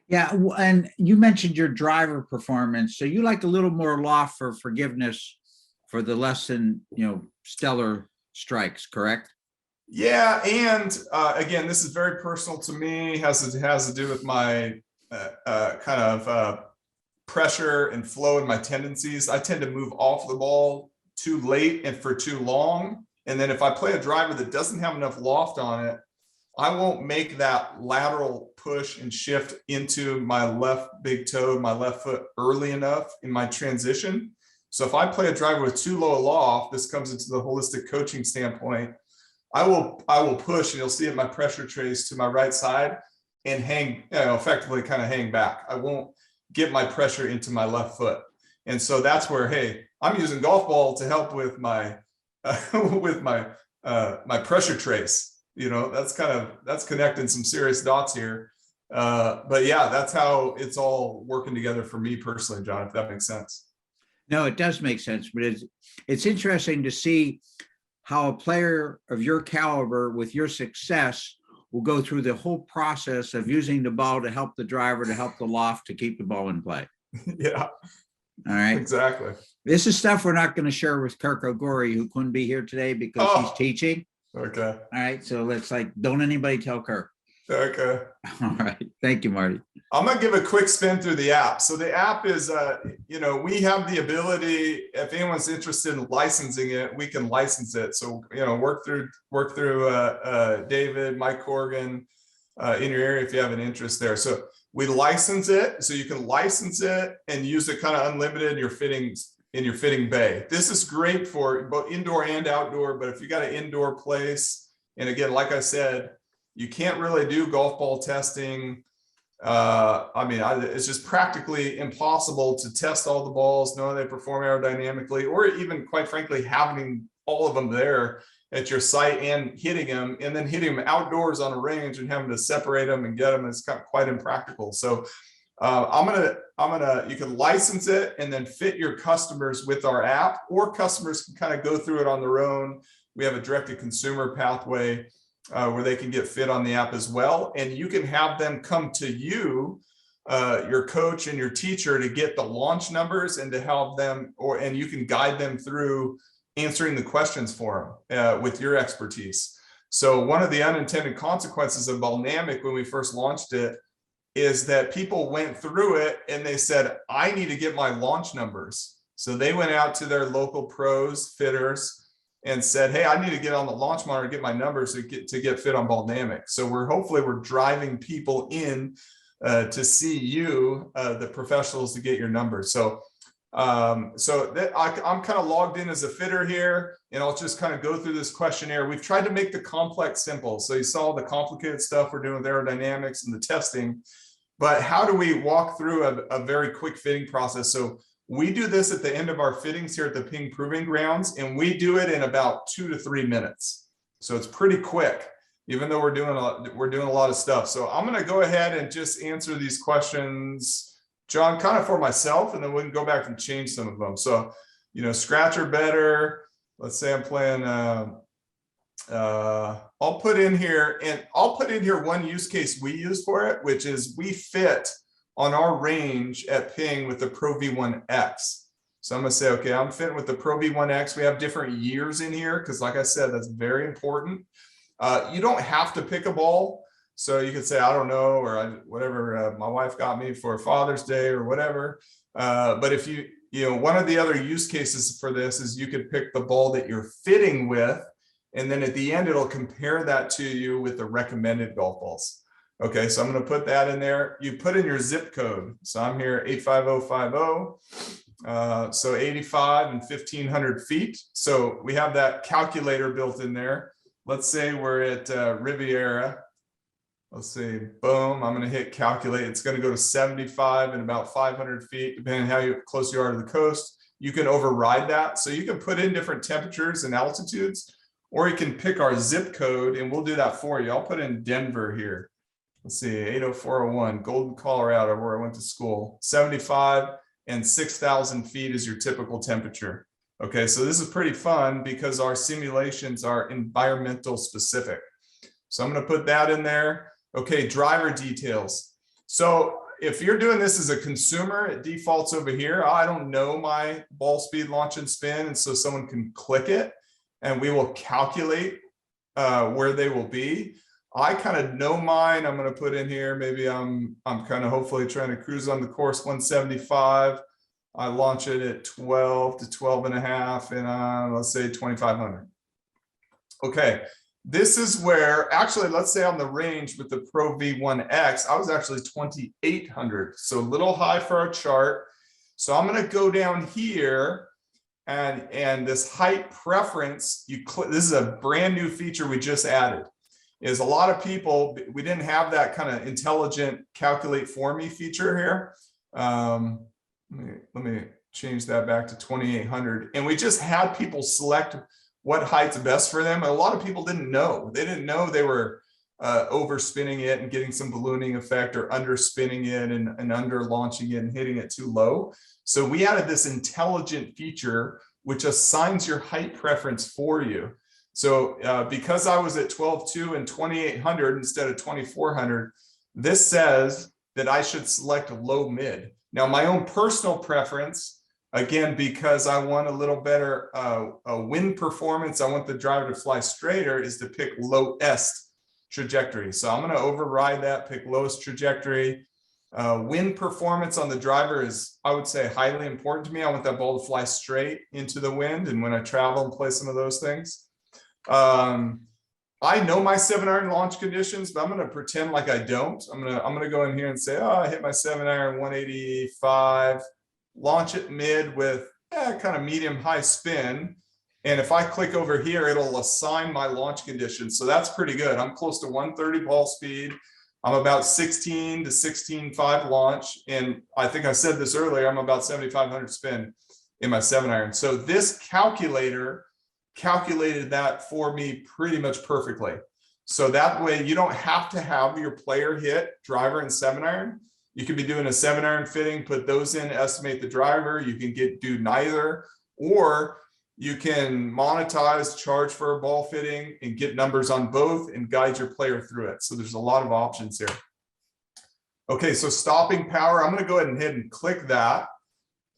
Yeah. And you mentioned your driver performance. So you like a little more loft for forgiveness for the less than, stellar strikes, correct? Yeah. And again, this is very personal to me, has to do with my kind of pressure and flow in my tendencies. I tend to move off the ball too late and for too long. And then if I play a driver that doesn't have enough loft on it, I won't make that lateral push and shift into my left big toe, my left foot early enough in my transition. So if I play a driver with too low a loft, this comes into the holistic coaching standpoint, I will push, and you'll see it in my pressure trace to my right side and hang, effectively kind of hang back. I won't get my pressure into my left foot. And so that's where, hey, I'm using golf ball to help with my my pressure trace. That's connecting some serious dots here. But yeah, that's how it's all working together for me personally, John, if that makes sense. No, it does make sense, but it's interesting to see how a player of your caliber with your success will go through the whole process of using the ball to help the driver, to help the loft, to keep the ball in play. Yeah. All right. Exactly. This is stuff we're not going to share with Kirk O'Gorey, who couldn't be here today because he's teaching. Okay. All right. So let's don't anybody tell Kirk. Okay. All right. Thank you, Marty. I'm going to give a quick spin through the app. So the app is, we have the ability, if anyone's interested in licensing it, we can license it. So, work through David, Mike Corrigan in your area if you have an interest there. So we license it. So you can license it and use it kind of unlimited in your fitting bay. This is great for both indoor and outdoor, but if you got an indoor place, and again, like I said, you can't really do golf ball testing. It's just practically impossible to test all the balls, know they perform aerodynamically, or even quite frankly, having all of them there at your site and hitting them, and then hitting them outdoors on a range and having to separate them and get them is quite impractical. So you can license it and then fit your customers with our app, or customers can kind of go through it on their own. We have a direct-to-consumer pathway where they can get fit on the app as well. And you can have them come to you, your coach and your teacher, to get the launch numbers and to help them, and you can guide them through answering the questions for them with your expertise. So one of the unintended consequences of Ballnamic when we first launched it is that people went through it and they said, I need to get my launch numbers. So they went out to their local pros, fitters, and said, hey, I need to get on the launch monitor, get my numbers to get fit on Baldnamic. So hopefully we're driving people in to see you, the professionals, to get your numbers. So I'm kind of logged in as a fitter here, and I'll just kind of go through this questionnaire. We've tried to make the complex simple. So you saw the complicated stuff we're doing with aerodynamics and the testing, but how do we walk through a very quick fitting process? So we do this at the end of our fittings here at the Ping Proving Grounds, and we do it in about 2 to 3 minutes. So it's pretty quick, even though we're doing a lot of stuff. So I'm going to go ahead and just answer these questions, John, kind of for myself, and then we can go back and change some of them. So, scratch or better. Let's say I'm playing. I'll put in here one use case we use for it, which is we fit on our range at Ping with the Pro V1X. So I'm going to say, okay, I'm fitting with the Pro V1X. We have different years in here because, like I said, that's very important. You don't have to pick a ball. So you could say, I don't know, or whatever my wife got me for Father's Day or whatever. But if one of the other use cases for this is you could pick the ball that you're fitting with, and then at the end, it'll compare that to you with the recommended golf balls. Okay, so I'm going to put that in there. You put in your zip code. So I'm here 85050. So 85 and 1500 feet. So we have that calculator built in there. Let's say we're at Riviera. Let's see, boom, I'm going to hit calculate. It's going to go to 75 and about 500 feet, depending on how close you are to the coast. You can override that. So you can put in different temperatures and altitudes, or you can pick our zip code and we'll do that for you. I'll put in Denver here. Let's see, 80401, Golden, Colorado, where I went to school. 75 and 6,000 feet is your typical temperature. Okay, so this is pretty fun because our simulations are environmental specific. So I'm going to put that in there. Okay, driver details. So if you're doing this as a consumer, it defaults over here. I don't know my ball speed, launch, and spin, and so someone can click it, and we will calculate where they will be. I kind of know mine. I'm going to put in here. Maybe I'm kind of hopefully trying to cruise on the course 175. I launch it at 12 to 12 and a half, and let's say 2,500. Okay. This is where, actually, let's say on the range with the Pro V1X, I was actually 2,800. So a little high for our chart. So I'm going to go down here and this height preference, this is a brand new feature we just added. Is a lot of people, we didn't have that kind of intelligent calculate for me feature here. Let me change that back to 2,800. And we just had people select what height's best for them. A lot of people didn't know. They didn't know they were overspinning it and getting some ballooning effect, or underspinning it and under launching it and hitting it too low. So we added this intelligent feature which assigns your height preference for you. So because I was at 12.2 and 2,800 instead of 2,400, this says that I should select low mid. Now, my own personal preference, again, because I want a little better wind performance, I want the driver to fly straighter, is to pick lowest trajectory. So I'm going to override that, pick lowest trajectory. Wind performance on the driver is, I would say, highly important to me. I want that ball to fly straight into the wind, and when I travel and play some of those things. I know my 7-iron launch conditions, but I'm going to pretend like I don't. I'm going to go in here and say, oh, I hit my 7-iron 185, launch it mid with kind of medium high spin. And if I click over here, it'll assign my launch conditions. So that's pretty good. I'm close to 130 ball speed. I'm about 16 to 16.5 launch. And I think I said this earlier, I'm about 7,500 spin in my 7-iron. So this calculator calculated that for me pretty much perfectly. So that way you don't have to have your player hit driver and 7-iron. You could be doing a 7-iron fitting, put those in, estimate the driver. You can do neither, or you can monetize, charge for a ball fitting, and get numbers on both and guide your player through it. So there's a lot of options here. Okay, so stopping power, I'm going to go ahead and click that.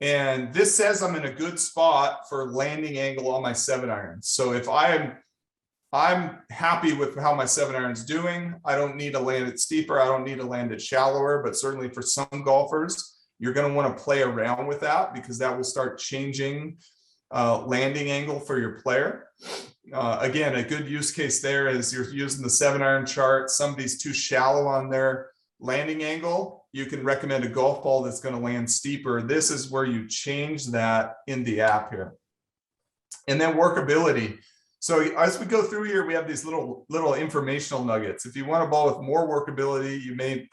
And this says I'm in a good spot for landing angle on my 7-iron. So if I'm happy with how my 7-iron's doing, I don't need to land it steeper. I don't need to land it shallower, but certainly for some golfers, you're going to want to play around with that because that will start changing landing angle for your player. Again, a good use case there is you're using the 7-iron chart. Somebody's too shallow on their landing angle. You can recommend a golf ball that's going to land steeper. This is where you change that in the app here. And then workability. So as we go through here, we have these little informational nuggets. If you want a ball with more workability, you may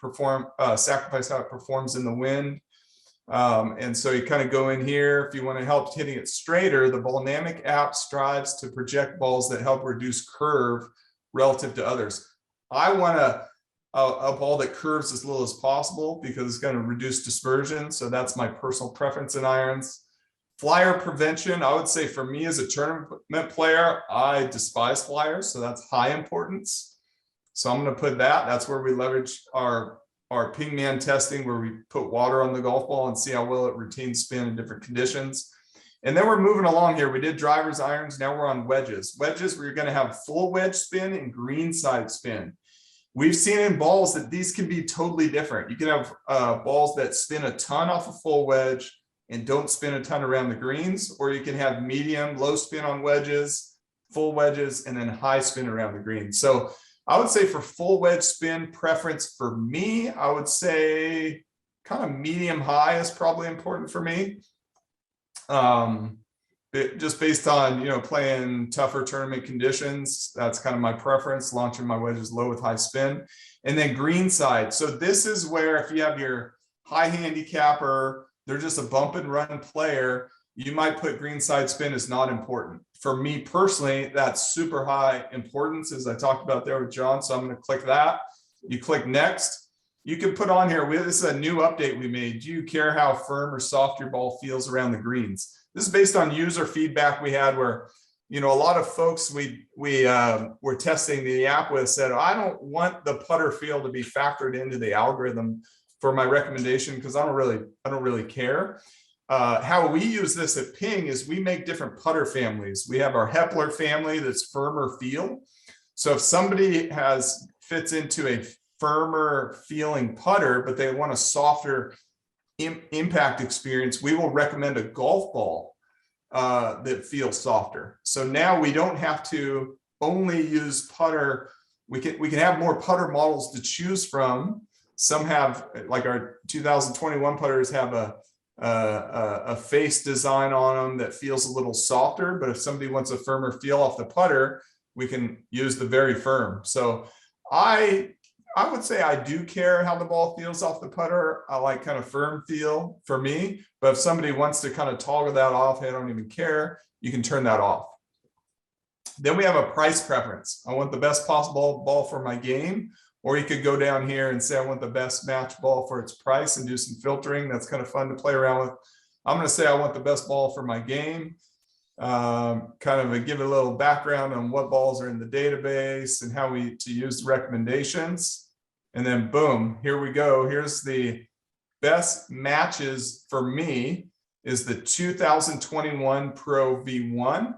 sacrifice how it performs in the wind. And so you kind of go in here. If you want to help hitting it straighter, the Ballnamic app strives to project balls that help reduce curve relative to others. I want a ball that curves as little as possible because it's going to reduce dispersion. So that's my personal preference in irons. Flyer prevention, I would say for me as a tournament player, I despise flyers. So that's high importance. So I'm going to put that. That's where we leverage our ping man testing, where we put water on the golf ball and see how well it retains spin in different conditions. And then we're moving along here. We did drivers, irons. Now we're on wedges. Wedges, we're going to have full wedge spin and green side spin. We've seen in balls that these can be totally different. You can have balls that spin a ton off a full wedge and don't spin a ton around the greens, or you can have medium, low spin on wedges, full wedges, and then high spin around the greens. So I would say for full wedge spin preference for me, I would say kind of medium high is probably important for me. Just based on, playing tougher tournament conditions, that's kind of my preference, launching my wedges low with high spin. And then green side. So this is where if you have your high handicapper, they're just a bump and run player, you might put green side spin as not important. For me personally, that's super high importance, as I talked about there with John. So I'm going to click that. You click next. You can put on here, this is a new update we made. Do you care how firm or soft your ball feels around the greens? This is based on user feedback we had where, a lot of folks we were testing the app with said, I don't want the putter feel to be factored into the algorithm for my recommendation because I don't really care. How we use this at Ping is we make different putter families. We have our Hepler family that's firmer feel. So if somebody fits into a firmer feeling putter, but they want a softer impact experience, we will recommend a golf ball that feels softer. So now we don't have to only use putter. We can have more putter models to choose from. Some have, like our 2021 putters have a face design on them that feels a little softer, but if somebody wants a firmer feel off the putter, we can use the very firm. So I would say I do care how the ball feels off the putter. I like kind of firm feel for me, but if somebody wants to kind of toggle that off, I don't even care, you can turn that off. Then we have a price preference. I want the best possible ball for my game. Or you could go down here and say, I want the best match ball for its price and do some filtering. That's kind of fun to play around with. I'm going to say I want the best ball for my game. Kind of give it a little background on what balls are in the database and how to use the recommendations. And then boom, here we go. Here's the best matches for me is the 2021 Pro V1,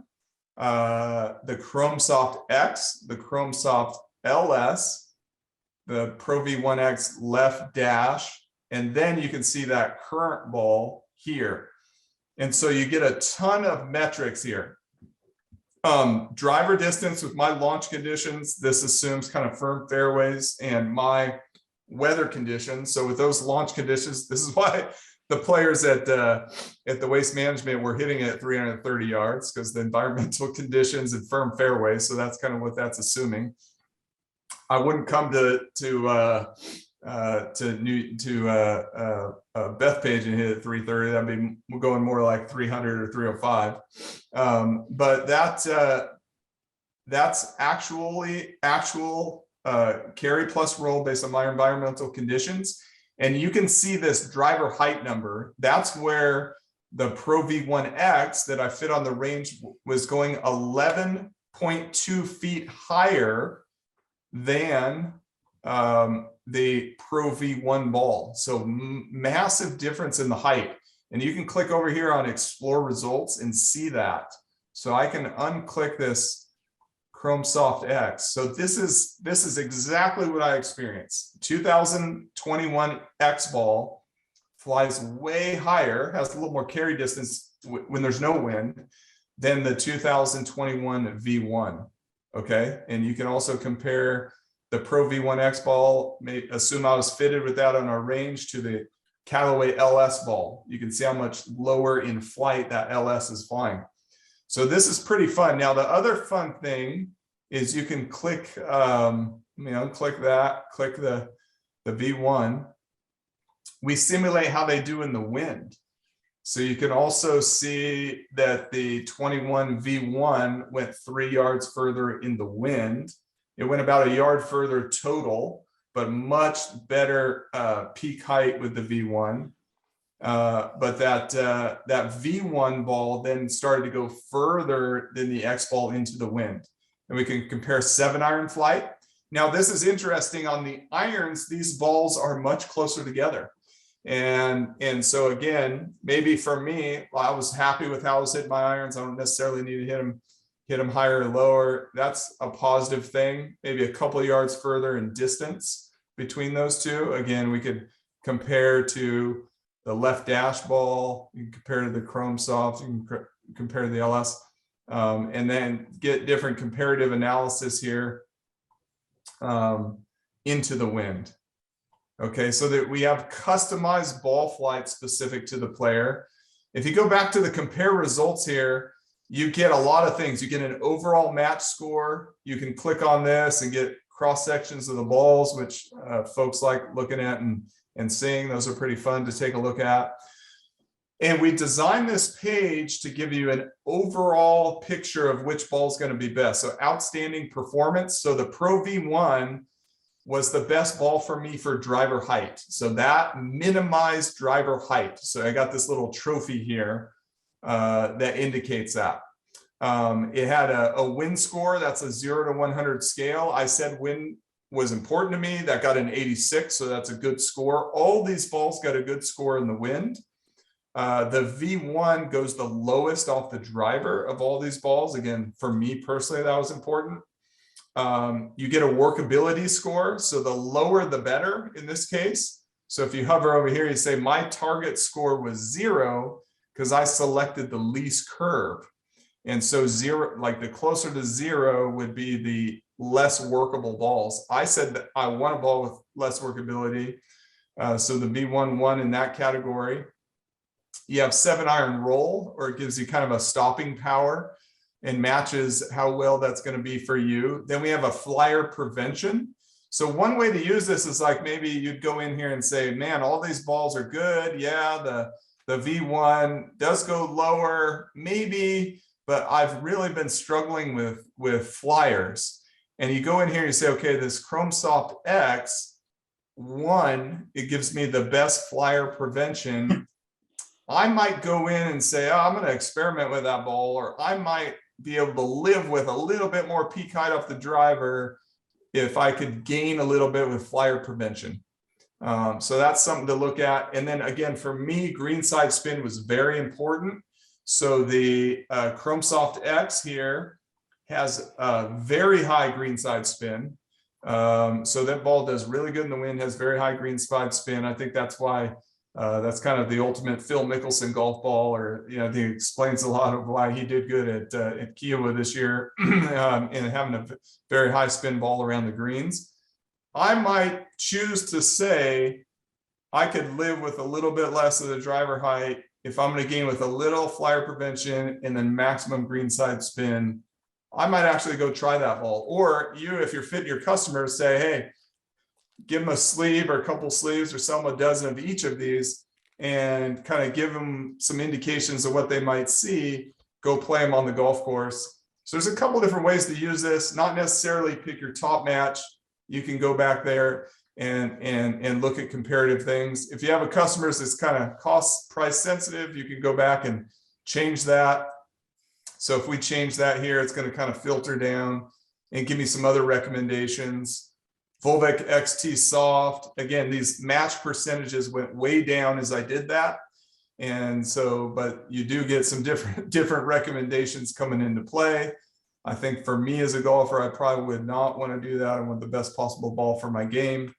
the Chrome Soft X, the Chrome Soft LS, the Pro V1X left dash, and then you can see that current ball here. And so you get a ton of metrics here. Driver distance with my launch conditions, this assumes kind of firm fairways and my weather conditions. So with those launch conditions, this is why the players at the Waste Management were hitting it at 330 yards because the environmental conditions and firm fairways. So that's kind of what that's assuming. I wouldn't come to Bethpage and hit at 330. That'd be going more like 300 or 305. But that's actual carry plus roll based on my environmental conditions. And you can see this driver height number. That's where the Pro V1X that I fit on the range was going 11.2 feet higher than the Pro V1 ball. So massive difference in the height. And you can click over here on explore results and see that. So I can unclick this Chrome Soft X. So this is exactly what I experienced. 2021 X ball flies way higher, has a little more carry distance when there's no wind than the 2021 V1. Okay, and you can also compare the Pro V1X ball, assume I was fitted with that on our range, to the Callaway LS ball. You can see how much lower in flight that LS is flying. So this is pretty fun. Now, the other fun thing is you can click, click that, click the V1. We simulate how they do in the wind. So you can also see that the 21 V1 went 3 yards further in the wind. It went about a yard further total, but much better peak height with the V1. But that V1 ball then started to go further than the X ball into the wind. And we can compare 7-iron flight. Now, this is interesting. On the irons, these balls are much closer together. And so again, maybe for me, I was happy with how I was hitting my irons. I don't necessarily need to hit them higher or lower. That's a positive thing. Maybe a couple of yards further in distance between those two. Again, we could compare to the left dash ball. You can compare to the Chrome Soft. You can compare to the LS, and then get different comparative analysis here into the wind. Okay, so that we have customized ball flight specific to the player. If you go back to the compare results here, you get a lot of things. You get an overall match score. You can click on this and get cross sections of the balls, which folks like looking at and seeing. Those are pretty fun to take a look at. And we designed this page to give you an overall picture of which ball is going to be best. So outstanding performance. So the Pro V1 was the best ball for me for driver height. So that minimized driver height. So I got this little trophy here that indicates that. It had a wind score. That's a 0 to 100 scale. I said wind was important to me. That got an 86. So that's a good score. All these balls got a good score in the wind. The V1 goes the lowest off the driver of all these balls. Again, for me personally, that was important. You get a workability score. So the lower, the better in this case. So if you hover over here, you say my target score was 0 because I selected the least curve. And so 0, like the closer to 0 would be the less workable balls. I said that I want a ball with less workability. So the V1 won in that category. You have 7-iron roll, or it gives you kind of a stopping power and matches how well that's going to be for you. Then we have a flyer prevention. So one way to use this is like maybe you'd go in here and say, man, all these balls are good. Yeah, the V1 does go lower, maybe, but I've really been struggling with flyers. And you go in here and you say, okay, this Chrome Soft X, it gives me the best flyer prevention. I might go in and say, oh, I'm going to experiment with that ball, or I might be able to live with a little bit more peak height off the driver if I could gain a little bit with flyer prevention. So that's something to look at. And then again, for me, green side spin was very important. So the Chrome Soft X here has a very high green side spin. So that ball does really good in the wind, has very high green side spin. I think that's why that's kind of the ultimate Phil Mickelson golf ball, or, you know, he explains a lot of why he did good at Kiowa this year and having a very high spin ball around the greens. I might choose to say I could live with a little bit less of the driver height if I'm going to gain with a little flyer prevention and then maximum green side spin. I might actually go try that ball. Or you, if you're fitting your customers, say, hey, give them a sleeve or a couple sleeves or sell them a dozen of each of these and kind of give them some indications of what they might see. Go play them on the golf course. So there's a couple different ways to use this, not necessarily pick your top match. You can go back there and look at comparative things. If you have a customer that's kind of cost price sensitive, you can go back and change that. So if we change that here, it's going to kind of filter down and give me some other recommendations. Volvic XT Soft. Again, these match percentages went way down as I did that. And so, but you do get some different recommendations coming into play. I think for me as a golfer, I probably would not want to do that. I want the best possible ball for my game.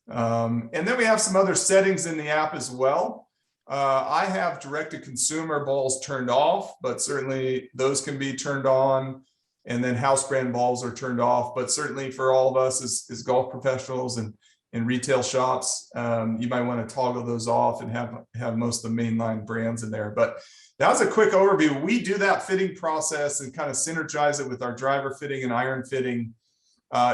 And then we have some other settings in the app as well. I have direct-to-consumer balls turned off, but certainly those can be turned on. And then house brand balls are turned off. But certainly for all of us as golf professionals and in retail shops, you might want to toggle those off and have most of the mainline brands in there. But that was a quick overview. We do that fitting process and kind of synergize it with our driver fitting and iron fitting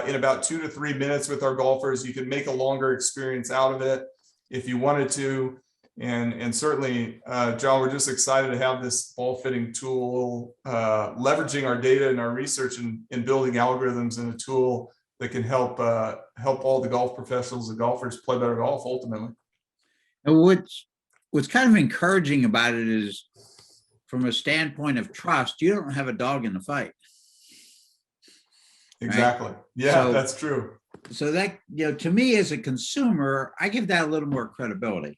in about 2 to 3 minutes with our golfers. You can make a longer experience out of it if you wanted to. And certainly, John, we're just excited to have this ball fitting tool, leveraging our data and our research in building algorithms and a tool that can help all the golf professionals and golfers play better golf ultimately. And what's kind of encouraging about it is, from a standpoint of trust, you don't have a dog in the fight. Exactly. Right? Yeah, so, that's true. So that, to me as a consumer, I give that a little more credibility.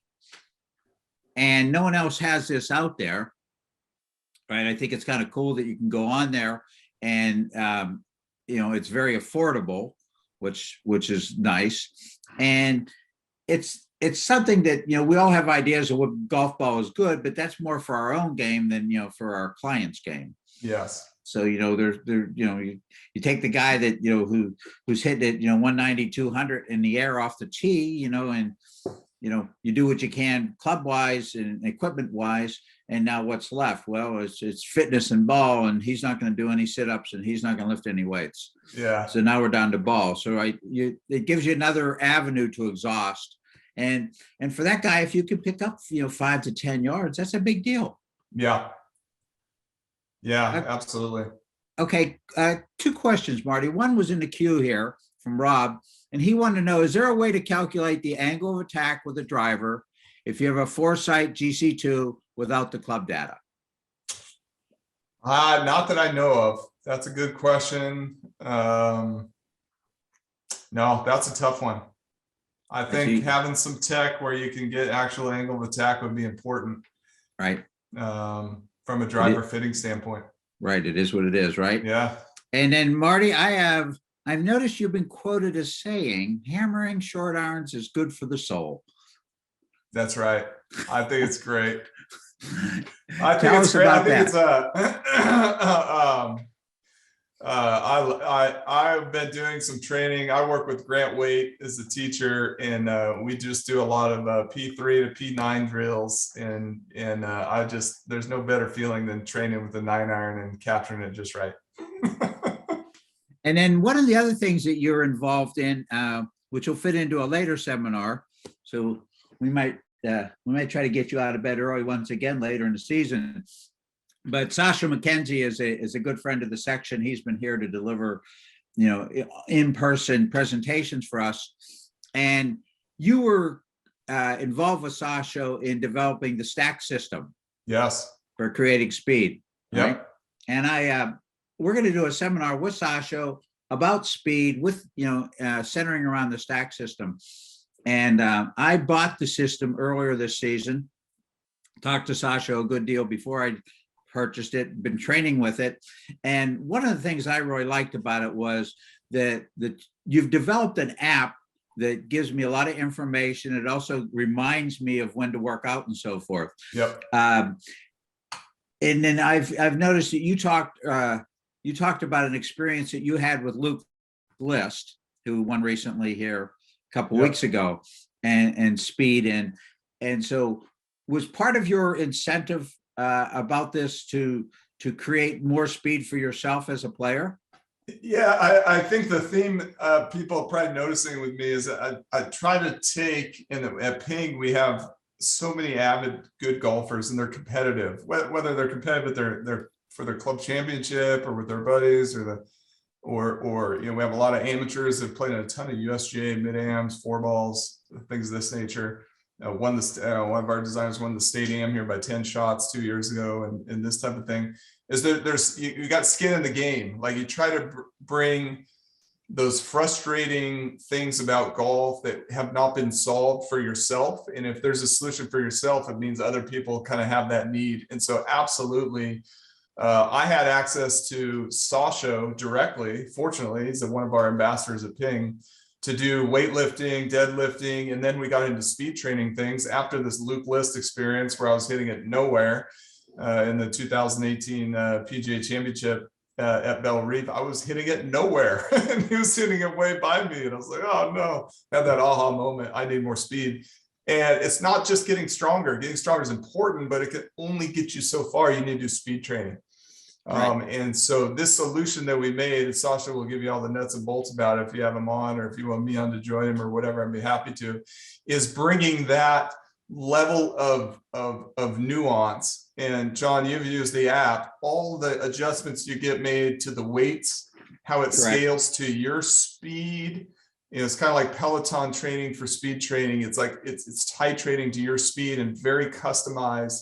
And no one else has this out there, right? I think it's kind of cool that you can go on there and, it's very affordable, which is nice. And it's something that, we all have ideas of what golf ball is good, but that's more for our own game than, for our client's game. Yes. So, you take the guy that, who's hitting it, 190, 200 in the air off the tee, and, you do what you can club wise and equipment wise. And now what's left? Well, it's fitness and ball, and he's not going to do any sit-ups and he's not going to lift any weights. Yeah. So now we're down to ball. So it gives you another avenue to exhaust. And for that guy, if you can pick up, 5 to 10 yards, that's a big deal. Yeah. Yeah, absolutely. Okay. 2 questions, Marty. One was in the queue here from Rob, and he wanted to know, is there a way to calculate the angle of attack with a driver if you have a Foresight Gc2 without the club data? Not that I know of. That's a good question. No, that's a tough one. I think having some tech where you can get actual angle of attack would be important. Right. From a driver fitting standpoint. Right. It is what it is, right? Yeah. And then Marty, I've noticed you've been quoted as saying hammering short irons is good for the soul. That's right. I think it's great. I think it's great. I think I've been doing some training. I work with Grant Waite as a teacher, and we just do a lot of P3 to P9 drills. And there's no better feeling than training with a 9-iron and capturing it just right. And then one of the other things that you're involved in, which will fit into a later seminar, so we might try to get you out of bed early once again later in the season. But Sasha Mckenzie is a good friend of the section. He's been here to deliver, in-person presentations for us. And you were involved with Sasha in developing the stack system. Yes. For creating speed. Right? Yep. And we're going to do a seminar with Sasha about speed, with centering around the stack system. And I bought the system earlier this season. Talked to Sasha a good deal before I purchased it. Been training with it, and one of the things I really liked about it was that you've developed an app that gives me a lot of information. It also reminds me of when to work out and so forth. Yep. And then I've noticed that you talked about an experience that you had with Luke List, who won recently here a couple weeks ago, and speed, and so was part of your incentive about this to create more speed for yourself as a player? Yeah, I think the theme people are probably noticing with me is that I try to take, at PING we have so many avid good golfers, and they're competitive, whether they're competitive they're for their club championship or with their buddies, or we have a lot of amateurs that played in a ton of USGA mid-ams, 4-balls, things of this nature. One of our designers won the state am here by 10 shots 2 years ago, and this type of thing is there's you got skin in the game. Like, you try to bring those frustrating things about golf that have not been solved for yourself, and if there's a solution for yourself, it means other people kind of have that need. And so absolutely, I had access to Sasha directly. Fortunately, he's one of our ambassadors at PING, to do weightlifting, deadlifting, and then we got into speed training things after this Luke List experience where I was hitting it nowhere in the 2018 PGA Championship at Belle Reef. I was hitting it nowhere and he was hitting it way by me. And I was like, oh no, I had that aha moment. I need more speed. And it's not just getting stronger. Getting stronger is important, but it can only get you so far. You need to do speed training. Right. And so this solution that we made, Sasha will give you all the nuts and bolts about it if you have him on, or if you want me on to join him or whatever, I'd be happy to, is bringing that level of nuance. And John, you've used the app, all the adjustments you get made to the weights, how it scales to your speed. You know, it's kind of like Peloton training for speed training. It's like it's titrating to your speed and very customized.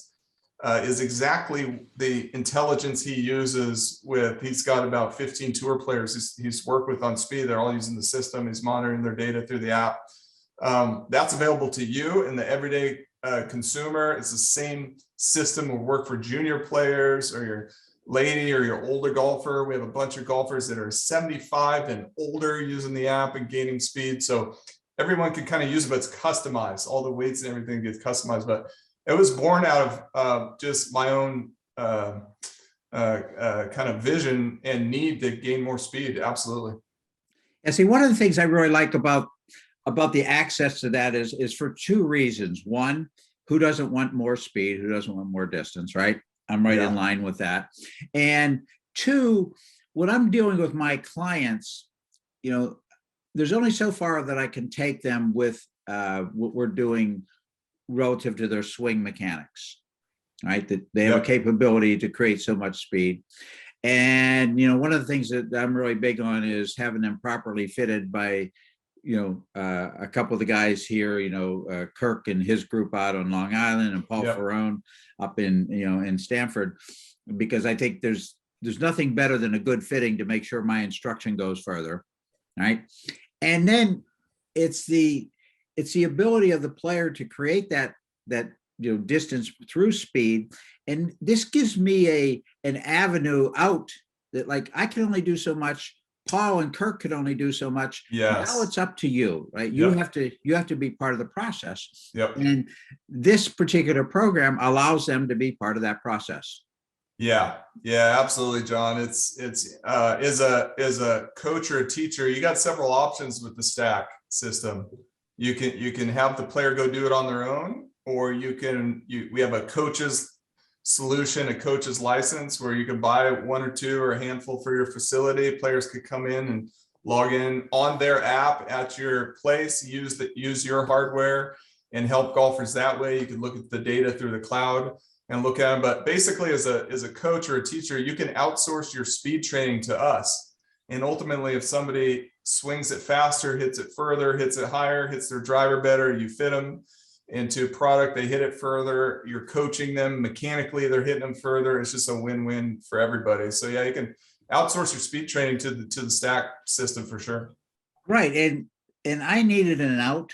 Is exactly the intelligence he uses with, he's got about 15 tour players he's worked with on speed. They're all using the system. He's monitoring their data through the app. That's available to you and the everyday consumer. It's the same system will work for junior players or your lady or your older golfer. We have a bunch of golfers that are 75 and older using the app and gaining speed. So everyone can kind of use it, but it's customized. All the weights and everything gets customized, but it was born out of just my own kind of vision and need to gain more speed. Absolutely. And see, one of the things I really like about the access to that is for two reasons. One, who doesn't want more speed? Who doesn't want more distance, right? I'm right in line with that. And two, when I'm dealing with my clients, you know, there's only so far that I can take them with what we're doing relative to their swing mechanics, right? That they have a capability to create so much speed. And, you know, one of the things that I'm really big on is having them properly fitted by, you know, a couple of the guys here, you know, Kirk and his group out on Long Island and Paul Ferrone up in, you know, in Stanford, because I think there's nothing better than a good fitting to make sure my instruction goes further, right? And then it's the ability of the player to create that you know distance through speed, and this gives me an avenue out that, like, I can only do so much. Paul and Kirk could only do so much. Now it's up to you, right? You have to be part of the process. And this particular program allows them to be part of that process. Yeah, absolutely, John. It's as a coach or a teacher, you got several options with the stack system. You can have the player go do it on their own, or we have a coach's solution, a coach's license, where you can buy one or two or a handful for your facility. Players could come in and log in on their app at your place, use your hardware and help golfers that way. You can look at the data through the cloud and look at them. But basically, as a coach or a teacher, you can outsource your speed training to us. And ultimately, if somebody swings it faster, hits it further, hits it higher, hits their driver better, you fit them into a product, they hit it further, you're coaching them mechanically, they're hitting them further. It's just a win-win for everybody. So yeah, you can outsource your speed training to the stack system for sure. Right. And I needed an out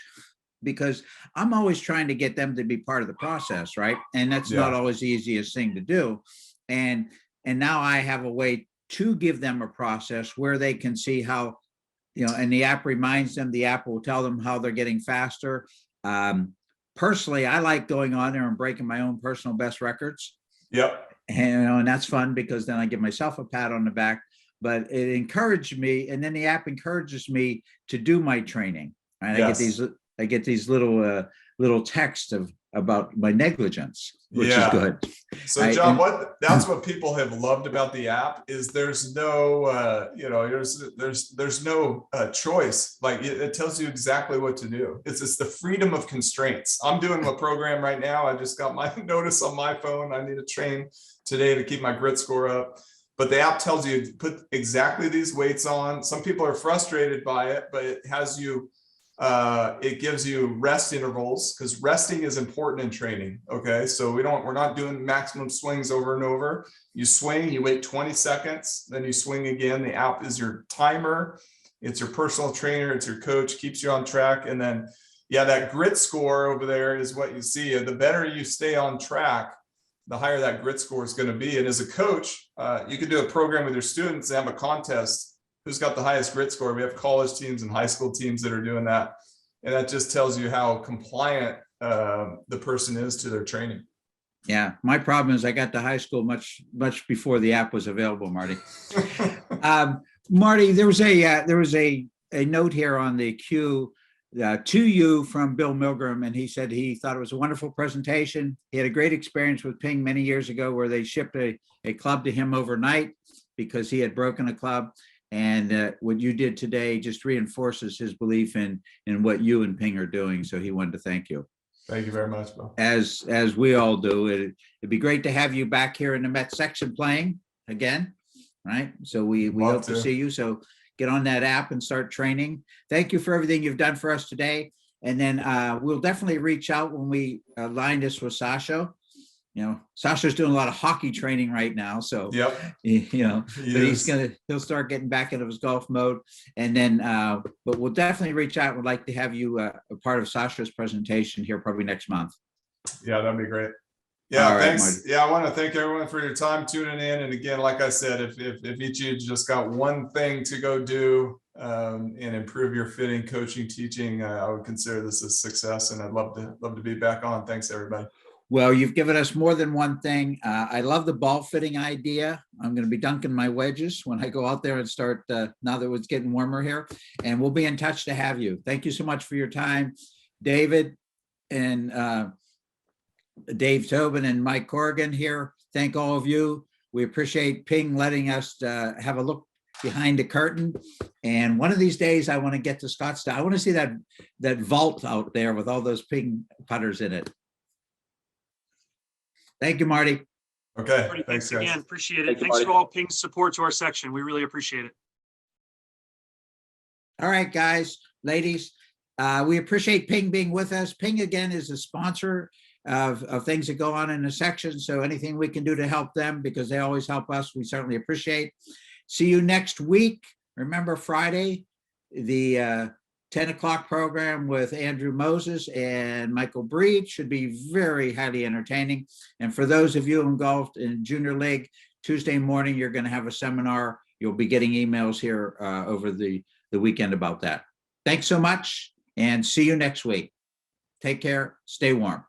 because I'm always trying to get them to be part of the process, right? And that's not always the easiest thing to do. And now I have a way to give them a process where they can see how, you know, and the app reminds them, the app will tell them how they're getting faster. Personally, I like going on there and breaking my own personal best records. And that's fun because then I give myself a pat on the back, but it encouraged me. And then the app encourages me to do my training. Right? I get these little texts about my negligence, which is good. So John, that's what people have loved about the app is there's no, there's no choice. Like it tells you exactly what to do. It's the freedom of constraints. I'm doing a program right now. I just got my notice on my phone. I need to train today to keep my grit score up. But the app tells you to put exactly these weights on. Some people are frustrated by it, but it has you, it gives you rest intervals because resting is important in training. Okay. So we're not doing maximum swings over and over. You swing, you wait 20 seconds, then you swing again. The app is your timer. It's your personal trainer. It's your coach, keeps you on track. And then, that grit score over there is what you see. The better you stay on track, the higher that grit score is going to be. And as a coach, you can do a program with your students and have a contest who's got the highest grit score. We have college teams and high school teams that are doing that. And that just tells you how compliant the person is to their training. Yeah, my problem is I got to high school much before the app was available, Marty. Marty, there was a note here on the queue to you from Bill Milgram, and he said he thought it was a wonderful presentation. He had a great experience with Ping many years ago where they shipped a club to him overnight because he had broken a club. And what you did today just reinforces his belief in what you and Ping are doing. So he wanted to thank you. Thank you very much, Bill. As we all do. It'd be great to have you back here in the Met section playing again, right? So we hope to see you. So get on that app and start training. Thank you for everything you've done for us today. And then we'll definitely reach out when we align this with Sasha. You know, Sasha's doing a lot of hockey training right now. So, yep. You know, but he'll start getting back into his golf mode. And then, but we'll definitely reach out. We'd like to have you a part of Sasha's presentation here probably next month. Yeah, that'd be great. Yeah, right, thanks. Marty. Yeah, I want to thank everyone for your time tuning in. And again, like I said, if each of you just got one thing to go do and improve your fitting, coaching, teaching, I would consider this a success. And I'd love to be back on. Thanks, everybody. Well, you've given us more than one thing. I love the ball fitting idea. I'm going to be dunking my wedges when I go out there and start now that it's getting warmer here. And we'll be in touch to have you. Thank you so much for your time, David and Dave Tobin and Mike Corrigan here. Thank all of you. We appreciate Ping letting us have a look behind the curtain. And one of these days, I want to get to Scottsdale. I want to see that vault out there with all those Ping putters in it. Thank you, Marty. Okay. Marty, thanks again. guys. Appreciate it. Thank you, Thanks Marty. for all Ping's support to our section. We really appreciate it. All right, guys, ladies, we appreciate Ping being with us. Ping, again, is a sponsor of things that go on in the section. So anything we can do to help them, because they always help us, we certainly appreciate. See you next week. Remember Friday, the 10 o'clock program with Andrew Moses and Michael Breed should be very highly entertaining. And for those of you involved in Junior League, Tuesday morning, you're going to have a seminar. You'll be getting emails here over the weekend about that. Thanks so much and see you next week. Take care. Stay warm.